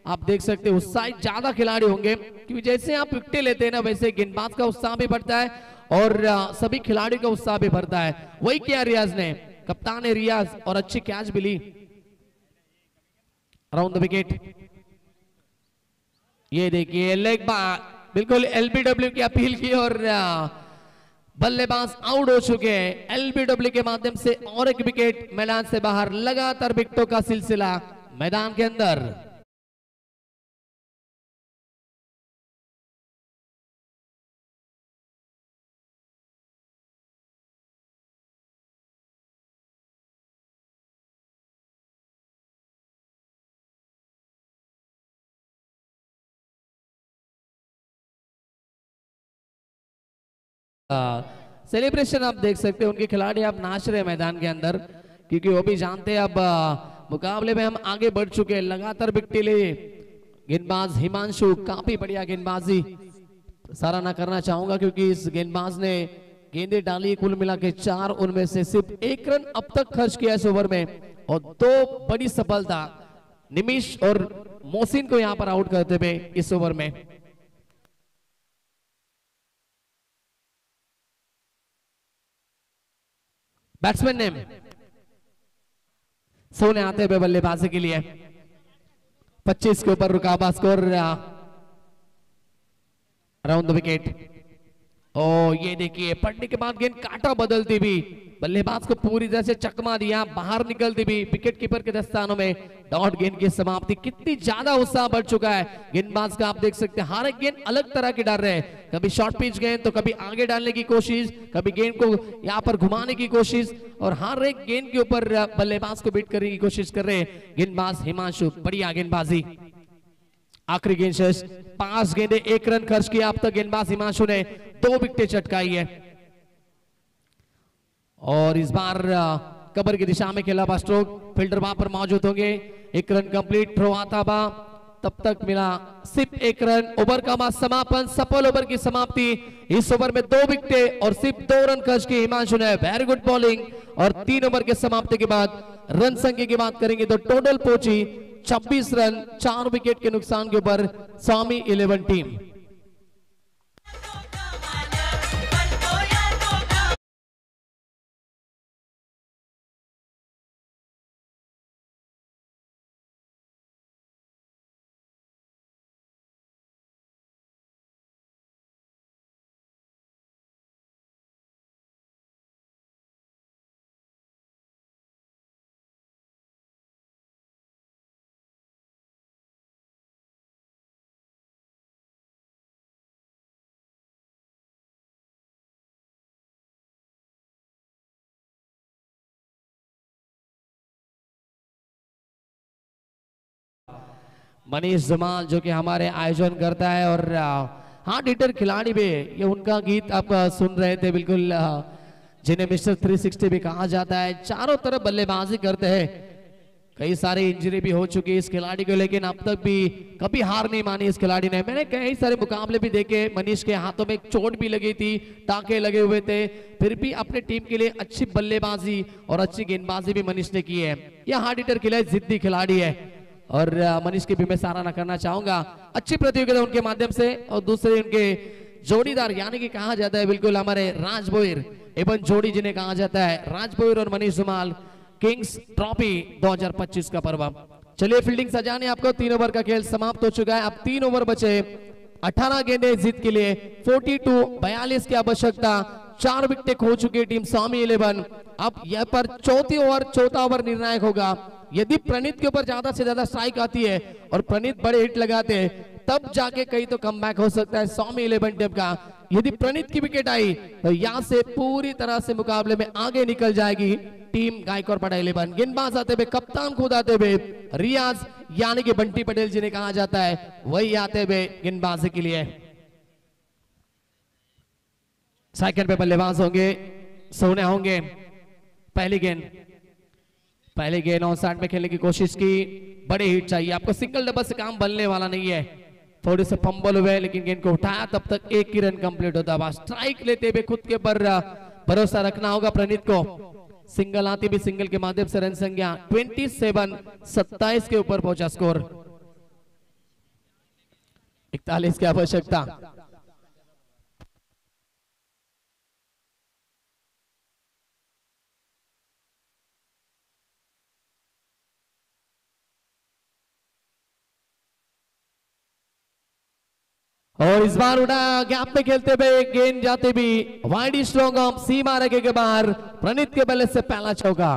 आप देख सकते हैं उत्साहित ज्यादा खिलाड़ी होंगे क्योंकि जैसे आप विकेटें लेते हैं ना वैसे गेंदबाज का उत्साह भी बढ़ता है और सभी खिलाड़ियों का उत्साह भी बढ़ता है। वही किया रियाज ने, कप्तान है रियाज और अच्छी कैच भी ली। अराउंड द विकेट, ये देखिए लेग बार, बिल्कुल एलबीडब्ल्यू की अपील की और बल्लेबाज आउट हो चुके हैं। एलबीडब्ल्यू के माध्यम से और एक विकेट मैदान से बाहर, लगातार विकेटों का सिलसिला मैदान के अंदर। सेलिब्रेशन आप देख सकते हैं, उनके खिलाड़ी आप नाच रहे हैं मैदान के अंदर क्योंकि वो भी जानते हैं अब मुकाबले में हम आगे बढ़ चुके हैं। लगातार विकेट लिए गेंदबाज हिमांशु, काफी बढ़िया गेंदबाजी सराहना करना चाहूंगा क्योंकि इस गेंदबाज ने गेंदें डाली कुल मिला के 4, उनमें से सिर्फ 1 रन अब तक खर्च किया इस ओवर में और 2 बड़ी सफलता निमिष और मोहसिन को यहां पर आउट करते हुए इस ओवर में। बैट्समैन ने सोने आते हुए बल्लेबाजी के लिए 25 के ऊपर रुकाबा स्कोर राउंड द विकेट। ओ ये देखिए पढ़ने के बाद गेंद काटा बदलती भी बल्लेबाज को पूरी तरह से चकमा दिया, बाहर निकलती भी विकेट कीपर के दस्तानों में डॉट गेंद की समाप्ति। कितनी ज्यादा उत्साह बढ़ चुका है गेंदबाज का, आप देख सकते हैं हर एक गेंद अलग तरह की डाल रहे हैं। कभी शॉर्ट पिच गेंद तो कभी आगे डालने की कोशिश, कभी गेंद को यहाँ पर घुमाने की कोशिश, और हर एक गेंद के ऊपर बल्लेबाज को बीट करने की कोशिश कर रहे हैं गेंदबाज हिमांशु। बढ़िया गेंदबाजी। आखिरी गेंद शेष, 5 गेंदे 1 रन खर्च किया अब तक गेंदबाज हिमांशु ने, 2 विकेटें चटकाई है। और इस बार कबर की दिशा में खेला बा स्ट्रोक, फील्डर वहां पर मौजूद होंगे। 1 रन कंप्लीट, थ्रो आता बा, तब तक मिला सिर्फ 1 रन। ओवर का बाद समापन, सफल ओवर की समाप्ति। इस ओवर में 2 विकेटें और सिर्फ 2 रन खर्च किए हिमांशु ने। Very good bowling. और 3 ओवर के समाप्ति के बाद रन संख्या की बात करेंगे तो टोटल पहुंची 26 रन, 4 विकेट के नुकसान के ऊपर स्वामी 11 टीम। मनीष जमाल जो कि हमारे आयोजन करता है, और हार्ड हिटर खिलाड़ी भी, ये उनका गीत आप सुन रहे थे बिल्कुल, जिन्हें मिस्टर 360 भी कहा जाता है। चारों तरफ बल्लेबाजी करते हैं, कई सारी इंजरी भी हो चुकी है इस खिलाड़ी को, लेकिन अब तक भी कभी हार नहीं मानी इस खिलाड़ी ने। मैंने कई सारे मुकाबले भी देखे, मनीष के हाथों में चोट भी लगी थी, टाके लगे हुए थे, फिर भी अपने टीम के लिए अच्छी बल्लेबाजी और अच्छी गेंदबाजी भी मनीष ने की है। यह हार्ड हिटर खिलाड़ी जिद्दी खिलाड़ी है, और मनीष की भी मैं सराहना करना चाहूंगा। अच्छी प्रतियोगिता उनके माध्यम से, और दूसरे उनके जोड़ीदार यानी कि कहा जाता है बिल्कुल हमारे राज बोयर एवं जोड़ी जिन्हें कहा जाता है, राज बोयर और मनीष जमाल, किंग्स ट्रॉफी 2025 का पर्व। चलिए फील्डिंग सजाने आपको। 3 ओवर का खेल समाप्त हो चुका है, अब 3 ओवर बचे, 18 गेंदे जीत के लिए 42 की आवश्यकता। 4 विकेट खो चुकी टीम स्वामी 11। अब यह पर चौथा ओवर निर्णायक होगा। यदि प्रणीत के ऊपर ज्यादा से ज्यादा स्ट्राइक आती है और प्रणीत बड़े हिट लगाते हैं, तब जाके कहीं तो कमबैक हो सकता है स्वामी 11 टीम का। यदि प्रणीत की विकेट आई तो यहां से पूरी तरह से मुकाबले में आगे निकल जाएगी टीम गायकवाड़ 11। गेंदबाज आते हुए, कप्तान खुद आते हुए, रियाज यानी कि बंटी पटेल जिन्हें कहा जाता है, वही आते हुए गेंदबाजी के लिए। सेकंड पे बल्लेबाज होंगे, सोने होंगे। पहली गेंद ऑन साइड में खेलने की कोशिश की, बड़े हिट चाहिए आपको, सिंगल डबल से काम बनने वाला नहीं है। थोड़े से फंबल हुए, लेकिन गेंद को उठाया, तब तक 1 ही रन कंप्लीट होता है। स्ट्राइक लेते हुए खुद के ऊपर भरोसा रखना होगा प्रणीत को। सिंगल आती भी सिंगल के माध्यम से रन संख्या 27 के ऊपर पहुंचा स्कोर। 41 की आवश्यकता। और इस बार उड़ा गैप में खेलते हुए, गेंद जाते भी वाइड स्ट्रॉन्ग ऑफ सीमा रेखे के बाहर, प्रणीत के बल्ले से पहला चौका।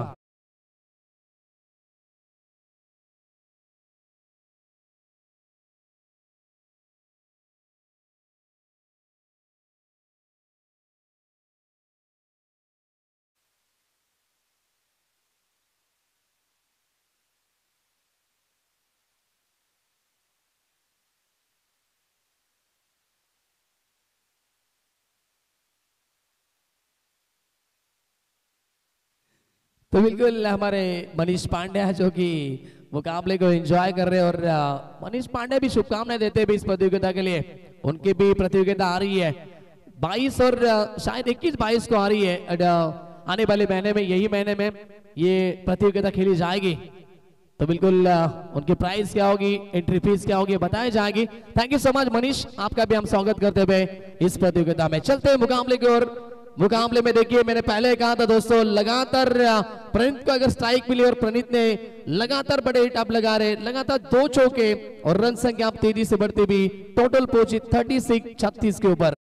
तो बिल्कुल हमारे मनीष पांड्या जो कि मुकाबले को एंजॉय कर रहे हैं, और मनीष पांड्या भी शुभकामनाएं देते हैं इस प्रतियोगिता के लिए। उनकी भी प्रतियोगिता आ रही है 22 और शायद 21-22 को आ रही है। आने वाले महीने में, यही महीने में ये प्रतियोगिता खेली जाएगी। तो बिल्कुल उनकी प्राइस क्या होगी, एंट्री फीस क्या होगी, बताई जाएगी। Thank you so much Manish, आपका भी हम स्वागत करते हुए इस प्रतियोगिता में। चलते हैं मुकाबले की ओर। मुकाबले में देखिए, मैंने पहले कहा था दोस्तों, लगातार प्रणीत को अगर स्ट्राइक मिली और प्रणीत ने लगातार बड़े हिट आप लगा रहे, लगातार 2 चौके, और रन संख्या आप तेजी से बढ़ती भी टोटल पहुंची 36 के ऊपर।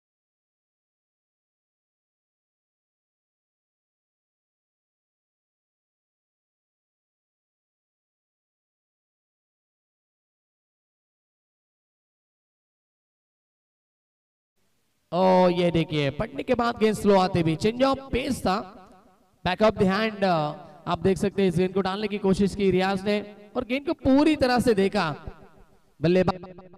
और ये देखिए पटने के बाद गेंद स्लो आते भी, चेंज ऑफ पेस था, बैक ऑफ द हैंड। आप देख सकते हैं इस गेंद को डालने की कोशिश की रियाज ने और गेंद को पूरी तरह से देखा बल्लेबाज।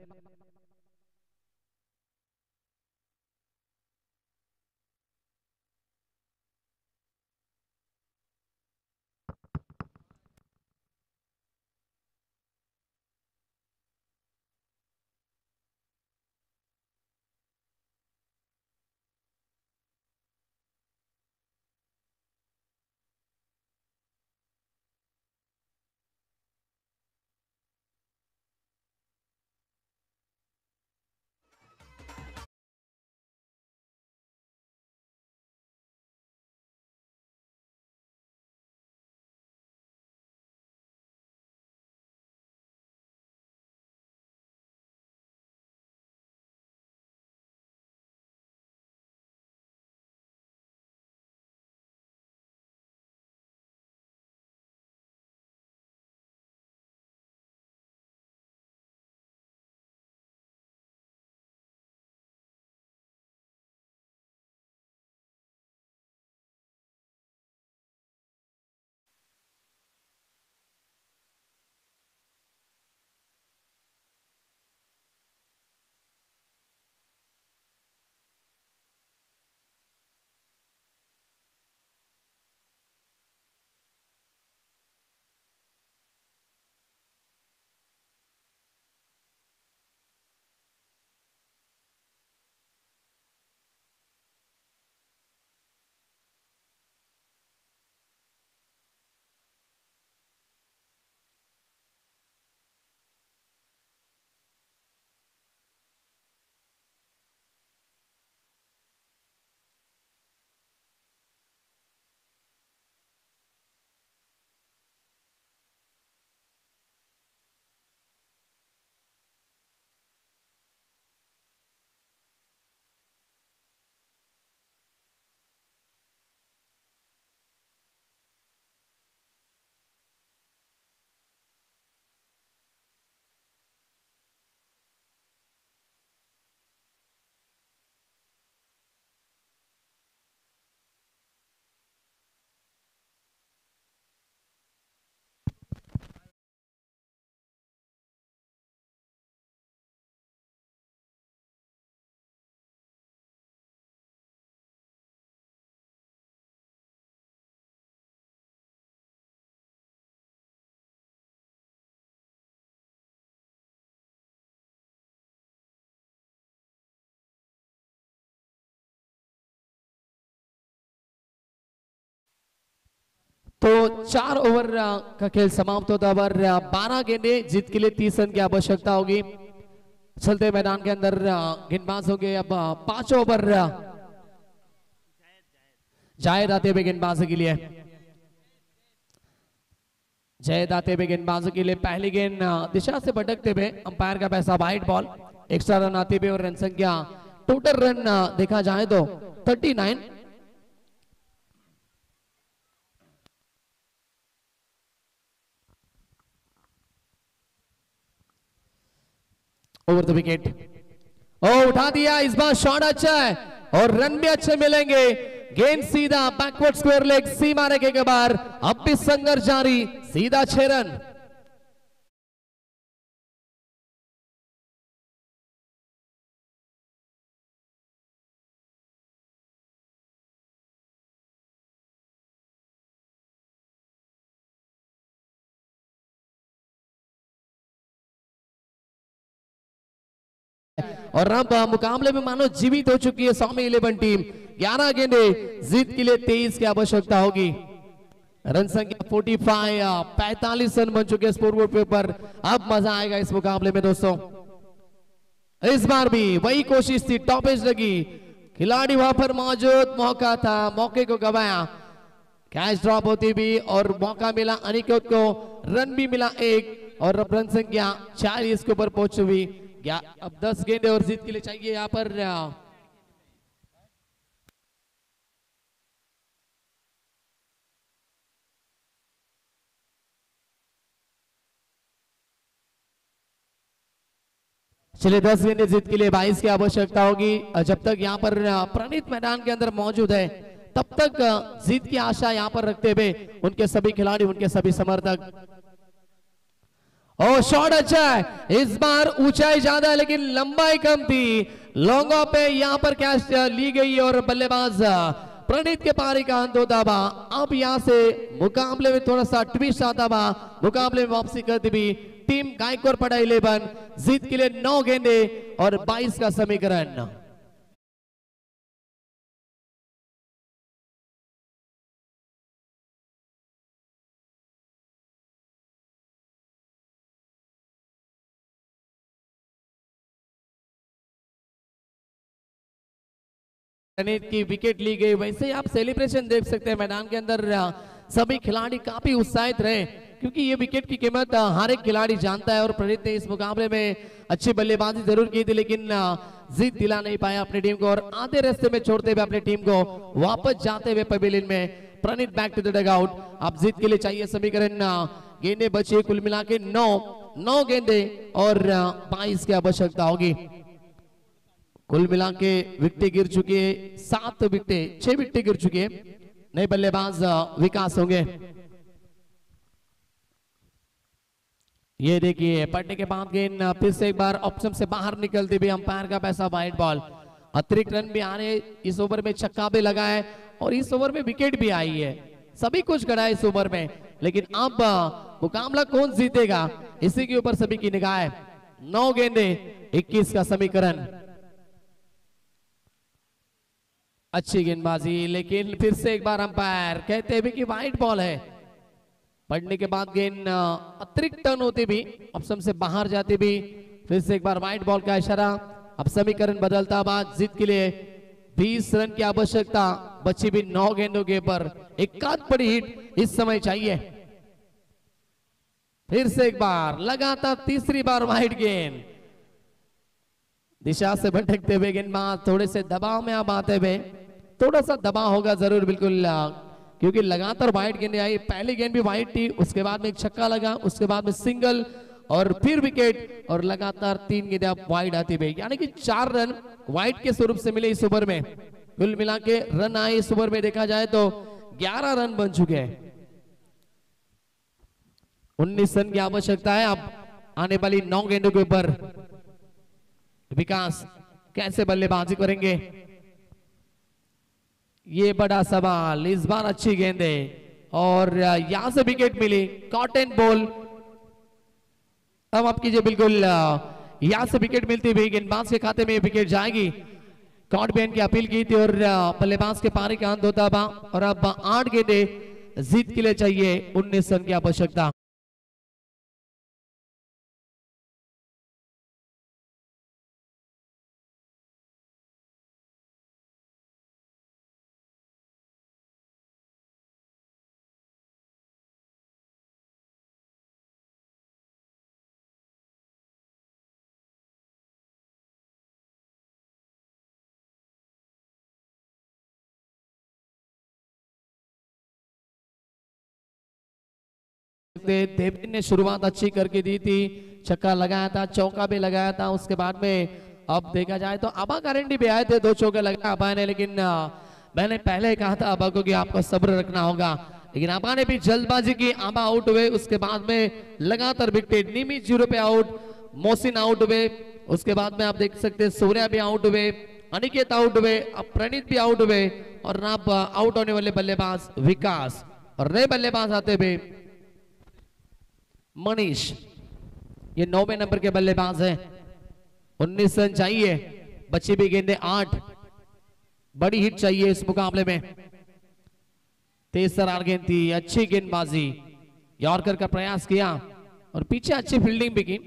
तो 4 ओवर का खेल समाप्त होता है और 12 गेंदे जीत के लिए 30 रन की आवश्यकता होगी। चलते मैदान के अंदर गेंदबाज हो गए अब 5 ओवर जायद आते हुए गेंदबाजों के लिए। जायद आते हुए गेंदबाजों के लिए पहली गेंद दिशा से भटकते हुए अंपायर का पैसा वाइड बॉल, एक्स्ट्रा रन आते हुए और रन संख्या टोटल रन देखा जाए तो 39 ओवर द विकेट। ओ उठा दिया, इस बार शॉट अच्छा है और रन भी अच्छे मिलेंगे। गेंद सीधा बैकवर्ड स्क्वायर लेग सीमा रेखे के बाहर, अब भी संघर्ष जारी, सीधा 6 रन। और अब मुकाबले में मानो जीवित हो चुकी है स्वामी 11 टीम। 11 गेंदे जीत के लिए 23 की आवश्यकता होगी। रन संख्या 45, 45 रन बन चुके स्कोर बोर्ड पे पर। अब मजा आएगा इस मुकाबले में दोस्तों। इस बार भी वही कोशिश थी, टॉपेज लगी, खिलाड़ी वहां पर मौजूद, मौका था, मौके को गवाया। कैच ड्रॉप होती भी और मौका मिला अनिकेत को, रन भी मिला 1 और अब रन संख्या 40 के ऊपर पहुंच हुई। अब 10 गेंदे और जीत के लिए चाहिए यहाँ पर चलिए 10 गेंदें जीत के लिए 22 की आवश्यकता होगी। जब तक यहाँ पर प्रणीत मैदान के अंदर मौजूद है तब तक जीत की आशा यहाँ पर रखते हुए उनके सभी खिलाड़ी, उनके सभी समर्थक। और शॉट अच्छा है, इस बार ऊंचाई ज्यादा है लेकिन लंबाई कम थी। लॉन्ग ऑफ पे यहाँ पर कैच ली गई और बल्लेबाज प्रणीत के पारी का अंत होता बा। अब यहाँ से मुकाबले में थोड़ा सा ट्विस्ट आता बा, मुकाबले में वापसी करती भी टीम गायकवाड़ पड़ा 11 जीत के लिए 9 गेंदे और 22 का समीकरण। प्रणीत की विकेट ली गई, वैसे ही आप सेलिब्रेशन देख सकते हैं मैदान के अंदर। सभी खिलाड़ी काफी उत्साहित रहे क्योंकि ये विकेट की कीमत हर एक खिलाड़ी जानता है और प्रणीत ने इस मुकाबले में अच्छी बल्लेबाजी जरूर की थी लेकिन जीत दिला नहीं पाया अपनी टीम को और आधे रास्ते में छोड़ते हुए अपनी टीम को वापस जाते हुए पवेलियन में प्रणीत बैक टू द डगआउट। अब जीत के लिए चाहिए समीकरण, गेंदे बची कुल मिला के 9 गेंदे और 22 की आवश्यकता होगी। कुल मिला के विकेटें गिर चुकी है, 6 विकेटें गिर चुकी है। नए बल्लेबाज विकास होंगे। ये देखिए पड़ने के बाद गेंद फिर से एक बार ऑप्शन से बाहर निकलती भी, अंपायर का पैसा वाइड बॉल। अतिरिक्त रन भी आ रहे, इस ओवर में छक्का भी लगा है और इस ओवर में विकेट भी आई है, सभी कुछ करा है इस ओवर में। लेकिन अब मुकाबला कौन जीतेगा इसी के ऊपर सभी की निगाह है। 9 गेंदे 21 का समीकरण। अच्छी गेंदबाजी लेकिन फिर से एक बार अंपायर कहते भी कि वाइड बॉल है। पड़ने के बाद गेंद अतिरिक्त टर्न होती भी, ऑप्शन से बाहर जाती भी, फिर से एक बार वाइड बॉल का इशारा। अब समीकरण बदलता बाद जीत के लिए 20 रन की आवश्यकता, बची भी 9 गेंदों के ऊपर। एक बड़ी हिट इस समय चाहिए। फिर से एक बार लगातार तीसरी बार वाइड गेंद, दिशा से भटकते हुए गेंदबाज थोड़े से दबाव में आप आते हुए, थोड़ा सा दबाव होगा जरूर बिल्कुल क्योंकि लगातार वाइड गेंदें आई। पहली गेंद भी वाइड थी, उसके बाद में एक छक्का लगा, उसके बाद में सिंगल और फिर विकेट और लगातार 3 गेंदें अब वाइड आती हुई, यानी कि 4 रन वाइड के स्वरूप से मिले इस ओवर में। कुल मिला के रन आए इस ओवर में देखा जाए तो 11 रन बन चुके हैं। 19 रन की आवश्यकता है अब आने वाली 9 गेंदों के ऊपर। विकास कैसे बल्लेबाजी करेंगे, ये बड़ा सवाल। इस बार अच्छी गेंदे और यहां से विकेट मिली, कॉटन बॉल। अब आप कीजिए बिल्कुल, यहां से विकेट मिलती हुई गेंदबाज के खाते में विकेट जाएगी। कॉट बैन की अपील की थी और बल्लेबाज के पारी का अंत होता था और अब 8 गेंदे जीत के लिए चाहिए 19 रन की आवश्यकता। देवजिन ने शुरुआत अच्छी करके दी थी, छक्का लगाया था, चौका भी लगाया था। उसके बाद में अब देखा जाए तो आबा गारंटी भी आए थे, 2 चौके लगाए आबा ने, लेकिन मैंने पहले कहा था आबा को कि आपको सब्र रखना होगा, लेकिन आबा ने भी जल्दबाजी की। आबा आउट हुए, उसके बाद में लगातार विकेट, निमी 0 पे आउट, मोहसिन आउट हुए, उसके बाद में आप देख सकते हैं सूर्या भी आउट हुए, अनिकेत आउट हुए, अब प्रणीत भी आउट हुए और अब आउट होने वाले बल्लेबाज विकास और नए बल्लेबाज आते हुए मनीष। ये 9वें नंबर के बल्लेबाज हैं। 19 रन चाहिए, बची भी गेंदे 8, बड़ी हिट चाहिए इस मुकाबले में। तेज तरार गेंद थी, अच्छी गेंदबाजी, यॉर्कर का प्रयास किया और पीछे अच्छी फील्डिंग भी की।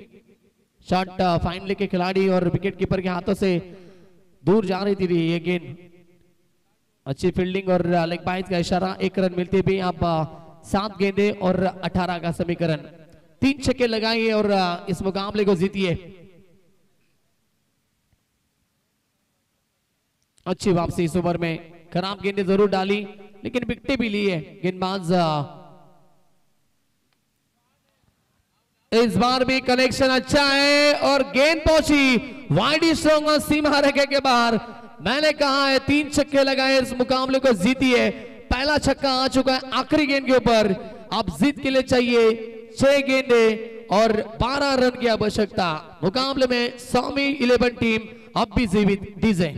शॉट फाइन लेके खिलाड़ी और विकेट कीपर के हाथों से दूर जा रही थी ये गेंद। अच्छी फील्डिंग और लेग बाइट का इशारा, 1 रन मिलती भी। अब 7 गेंदे और 18 का समीकरण। 3 छक्के लगाइए और इस मुकाबले को जीतिए। अच्छी वापसी इस ओवर में, खराब गेंदें जरूर डाली लेकिन विकेटें भी ली है। गेंदबाज इस बार भी कनेक्शन अच्छा है और गेंद पहुंची वाइड स्ट्रॉन्ग सीमा रेखा के बाहर। मैंने कहा है 3 छक्के लगाए इस मुकाबले को जीती है। पहला छक्का आ चुका है आखिरी गेंद के ऊपर। अब जीत के लिए चाहिए 6 गेंदे और 12 रन की आवश्यकता। मुकाबले में स्वामी 11 टीम अब भी जीवित। डीजे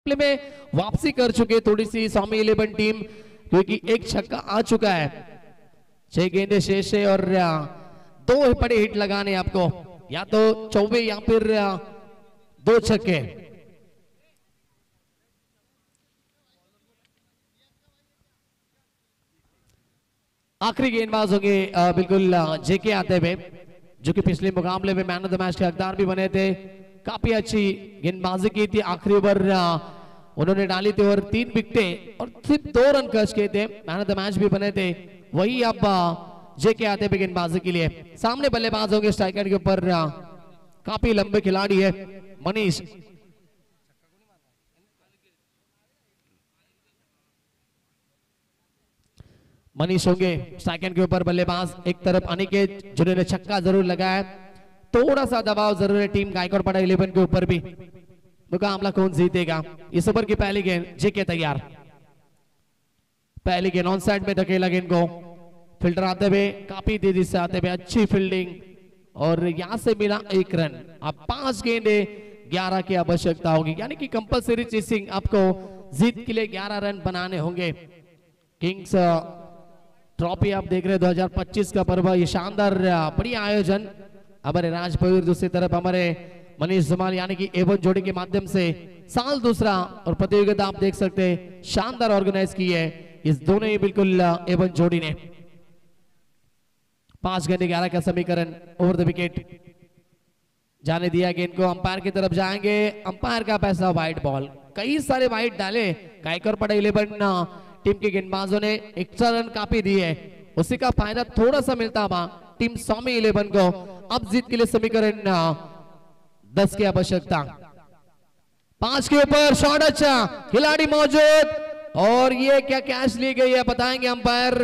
में वापसी कर चुके थोड़ी सी स्वामी 11 टीम, क्योंकि एक छक्का आ चुका है। 6 गेंदे शेष है और 2 बड़े हिट लगाने आपको, या तो 24 या फिर 2 छक्के। आखिरी गेंदबाज होंगे बिल्कुल जेके आते हुए, जो कि पिछले मुकाबले में मैन ऑफ द मैच के हकदार भी बने थे। काफी अच्छी गेंदबाजी की थी। आखिरी ओवर उन्होंने डाली थी और 3 विकेटें और सिर्फ 2 रन खर्च किए थे। मैन ऑफ द मैच भी बने थे। वही अब जेके आते हुए गेंदबाजी के लिए। सामने बल्लेबाज होंगे स्ट्राइकर के ऊपर काफी लंबे खिलाड़ी है मनीष। मनीष होंगे स्ट्राइकर के ऊपर बल्लेबाज। एक तरफ अनिकेत जिन्होंने छक्का जरूर लगाया। थोड़ा सा दबाव जरूर है टीम गायकवाड़ 11 के ऊपर भी। मुकाबला कौन जीतेगा? इस ओवर की पहली गेंद जेके तैयार। पहली गेंद ऑन साइड में धकेला गेंद को। फील्डर आते हुए काफी तेजी से आते हुए अच्छी फील्डिंग और यहां से मिला 1 रन। अब 5 गेंदे 11 की आवश्यकता होगी, यानी कि कंपलसरी चेसिंग। आपको जीत के लिए 11 रन बनाने होंगे। किंग्स ट्रॉफी आप देख रहे हैं 2025 का पर्व। ये शानदार बढ़िया आयोजन हमारे राजपुर, दूसरी तरफ हमारे मनीष धुमाल यानी कि एवन जोड़ी के माध्यम से साल दूसरा और प्रतियोगिता आप देख सकते हैं शानदार ऑर्गेनाइज की है इस दोनों ही बिल्कुल एवन जोड़ी ने। 5 गेंद 11 का समीकरण ओवर द विकेट जाने दिया। गेंद को अंपायर की तरफ जाएंगे। अंपायर का फैसला वाइड बॉल। कई सारे वाइड डाले गायकवाड़ 11 टीम के गेंदबाजों ने। एक्स्ट्रा रन काफी दिए, उसी का फायदा थोड़ा सा मिलता हुआ टीम स्वामी 11 को। अब जीत के लिए समीकरण 10 की आवश्यकता। 5 के ऊपर शॉट अच्छा, खिलाड़ी मौजूद और ये क्या कैच ली गई है बताएंगे अंपायर।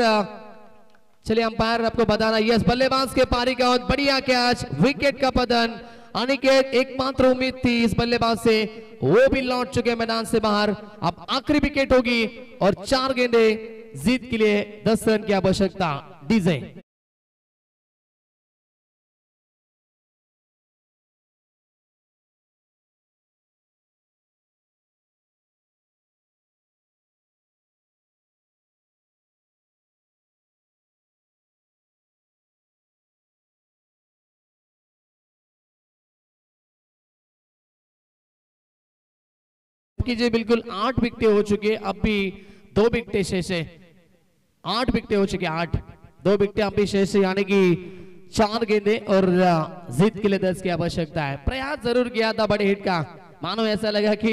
चलिए अंपायर आपको बताना। यस, बल्लेबाज के पारी का बढ़िया कैच, विकेट का पतन। अनिकेत एकमात्र उम्मीद थी इस बल्लेबाज से, वो भी लौट चुके मैदान से बाहर। अब आखिरी विकेट होगी और 4 गेंदे जीत के लिए 10 रन की आवश्यकता। डीजे कीजिए। बिल्कुल 8 विकेटें हो चुके, अब भी 2 विकेटें शेष है। 8 विकेटें हो चुके, 8, 2 विकेटें अब भी शेष है, यानी कि 4 गेंदे और जीत के लिए 10 की आवश्यकता है। प्रयास जरूर किया था बड़े हिट का, मानो ऐसा लगा कि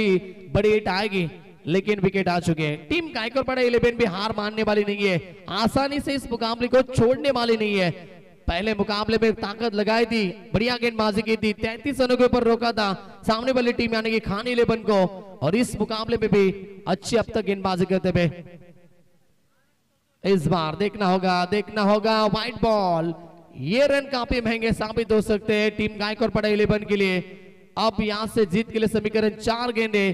बड़ी हिट आएगी, लेकिन विकेट आ चुके हैं। टीम गायकवाड़ 11 भी हार मानने वाली नहीं है, आसानी से इस मुकाबले को छोड़ने वाली नहीं है। पहले मुकाबले में ताकत लगाई थी, बढ़िया गेंदबाजी की थी, 33 रनों के ऊपर रोका था सामने वाली टीम यानी कि खान 11 को। और इस मुकाबले में भी अच्छी अब तक गेंदबाजी करते हुए इस बार देखना होगा वाइड बॉल। ये रन काफी महंगे साबित हो सकते हैं टीम गायकवाड़ 11 के लिए। अब यहां से जीत के लिए समीकरण 4 गेंदे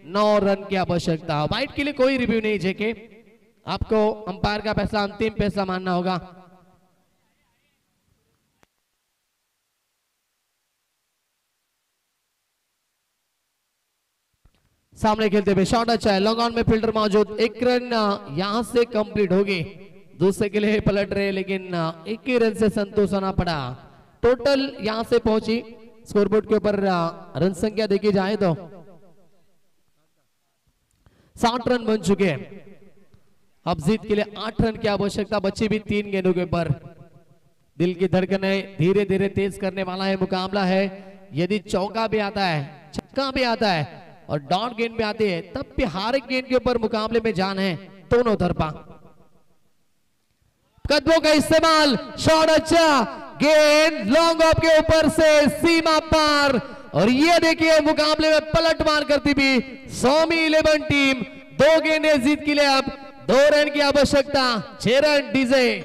9 रन की आवश्यकता। वाइड के लिए कोई रिव्यू नहीं जेके, आपको अंपायर का फैसला अंतिम फैसला मानना होगा। सामने खेलते हुए शॉट अच्छा है, लॉन्ग ऑन में फील्डर मौजूद। 1 रन यहां से कंप्लीट होगी, दूसरे के लिए पलट रहे, लेकिन 1 ही रन से संतोष होना पड़ा। टोटल यहां से पहुंची स्कोरबोर्ड के ऊपर रन संख्या देखी जाए तो 60 रन बन चुके हैं। अब जीत के लिए 8 रन की आवश्यकता बची भी 3 गेंदों के ऊपर। दिल की धड़कनें धीरे धीरे तेज करने वाला है मुकाबला है। यदि चौका भी आता है, छक्का भी आता है और डॉट गेंद भी आती है, तब भी हर एक गेंद के ऊपर मुकाबले में जान है दोनों तरफा। कदमों का इस्तेमाल, शॉट अच्छा, गेंद लॉन्ग ऑफ के ऊपर से सीमा पार। और ये देखिए मुकाबले में पलटवार करती भी स्वामी 11 टीम। 2 गेंदें जीत के लिए अब 2 रन की आवश्यकता। 6 रन डीजे।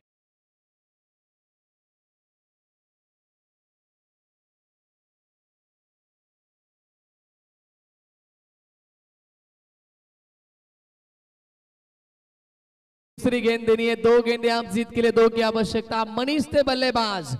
दूसरी गेंद देनी है। 2 गेंदें आप जीत के लिए 2 की आवश्यकता। मनीष थे बल्लेबाज।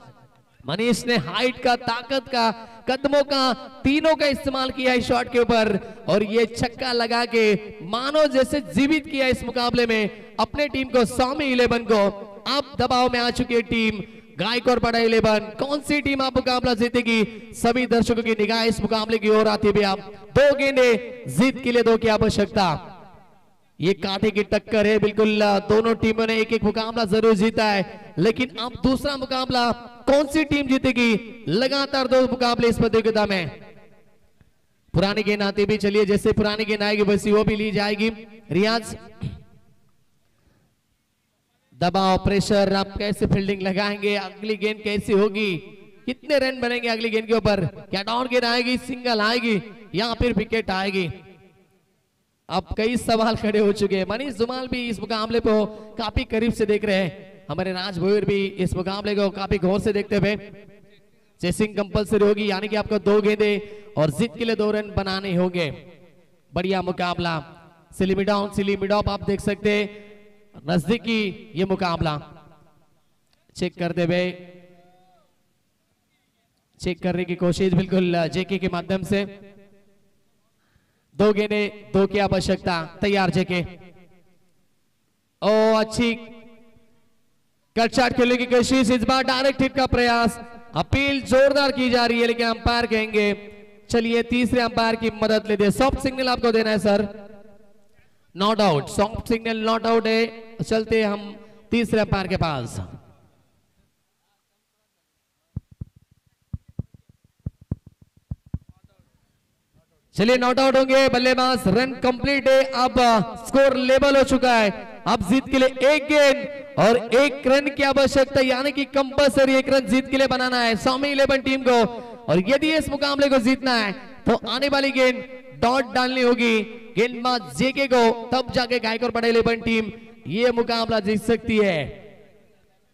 मनीष ने हाइट का, ताकत का, कदमों का, तीनों का इस्तेमाल किया है शॉट के ऊपर और ये छक्का लगा के मानो जैसे जीवित किया इस मुकाबले में अपने टीम को, स्वामी 11 को। अब दबाव में आ चुकी है टीम गायकवाड़ 11। कौन सी टीम आप मुकाबला जीतेगी? सभी दर्शकों की निगाह इस मुकाबले की ओर आती है। आप 2 गेंदें जीत के लिए 2 की आवश्यकता। ये कांटे की टक्कर है बिल्कुल। दोनों टीमों ने एक एक मुकाबला जरूर जीता है, लेकिन अब दूसरा मुकाबला कौन सी टीम जीतेगी? लगातार 2 मुकाबले इस प्रतियोगिता में। पुरानी गेंद आती भी, चलिए जैसे पुरानी गेंद आएगी वैसी वो भी ली जाएगी। रियाज, दबाव, प्रेशर, आप कैसे फील्डिंग लगाएंगे? अगली गेंद कैसी होगी? कितने रन बनेंगे अगली गेंद के ऊपर? क्या डाउन गेंद आएगी, सिंगल आएगी या फिर विकेट आएगी? अब कई सवाल खड़े हो चुके हैं। मनीष धुमाल भी इस मुकाबले को काफी करीब से देख रहे हैं। हमारे राज भोईर भी इस मुकाबले को काफी गौर से देखते हुए। चेसिंग कंपलसरी होगी, यानी कि आपको 2 गेंदें और जीत के लिए 2 रन बनाने होंगे। बढ़िया मुकाबला। Silly mid on, silly mid off आप देख सकते हैं। नजदीकी ये मुकाबला चेक करते हुए, चेक करने की कोशिश बिल्कुल जेके के माध्यम से। 2 गेंदें 2 की आवश्यकता। तैयार जेके। ओ अच्छी कट शॉट खेलने की कोशिश, इस बार डायरेक्ट हिट का प्रयास। अपील जोरदार की जा रही है, लेकिन अंपायर कहेंगे चलिए तीसरे अंपायर की मदद लेते हैं। सॉफ्ट सिग्नल आपको देना है sir. Not out, soft signal not out है। चलते हम तीसरे अंपायर के पास। चलिए नॉट आउट होंगे बल्लेबाज। रन कंप्लीट है, अब स्कोर लेवल हो चुका है। अब जीत के लिए 1 गेंद और 1 रन की आवश्यकता, यानी कि कंपलसरी 1 रन जीत के लिए बनाना है स्वामी 11 टीम को। और यदि इस मुकाबले को जीतना है तो आने वाली गेंद डॉट डालनी होगी गेंदबाज जेके को, तब जाके गायकवाड़ 11 टीम ये मुकाबला जीत सकती है।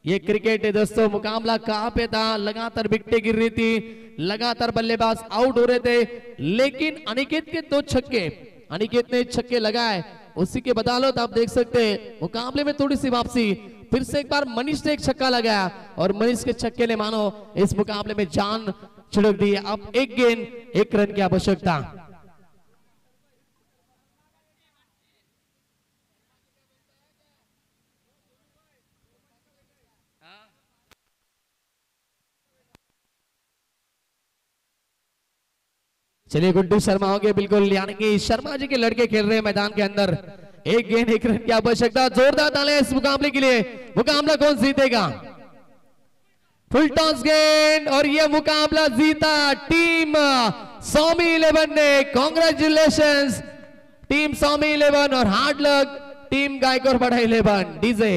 ये क्रिकेट है दोस्तों। मुकाबला कहां पे था? लगातार विकेटें गिर रही थी, लगातार बल्लेबाज आउट हो रहे थे, लेकिन अनिकेत के 2 छक्के, अनिकेत ने छक्के लगाए, उसी के बदौलत आप देख सकते हैं मुकाबले में थोड़ी सी वापसी। फिर से एक बार मनीष ने एक छक्का लगाया और मनीष के छक्के ने मानो इस मुकाबले में जान छिड़क दी। अब 1 गेंद 1 रन की आवश्यकता। चलिए गुड्डू शर्मा हो गए बिल्कुल, यानी कि शर्मा जी के लड़के खेल रहे हैं मैदान के अंदर। 1 गेंद 1 रन की आवश्यकता। जोरदार तालियां इस मुकाबले के लिए। मुकाबला कौन जीतेगा? फुल टॉस गेंद और ये मुकाबला जीता टीम स्वामी 11 ने। कांग्रेचुलेशंस टीम स्वामी 11 और hard luck team Gaikwad 11। DJ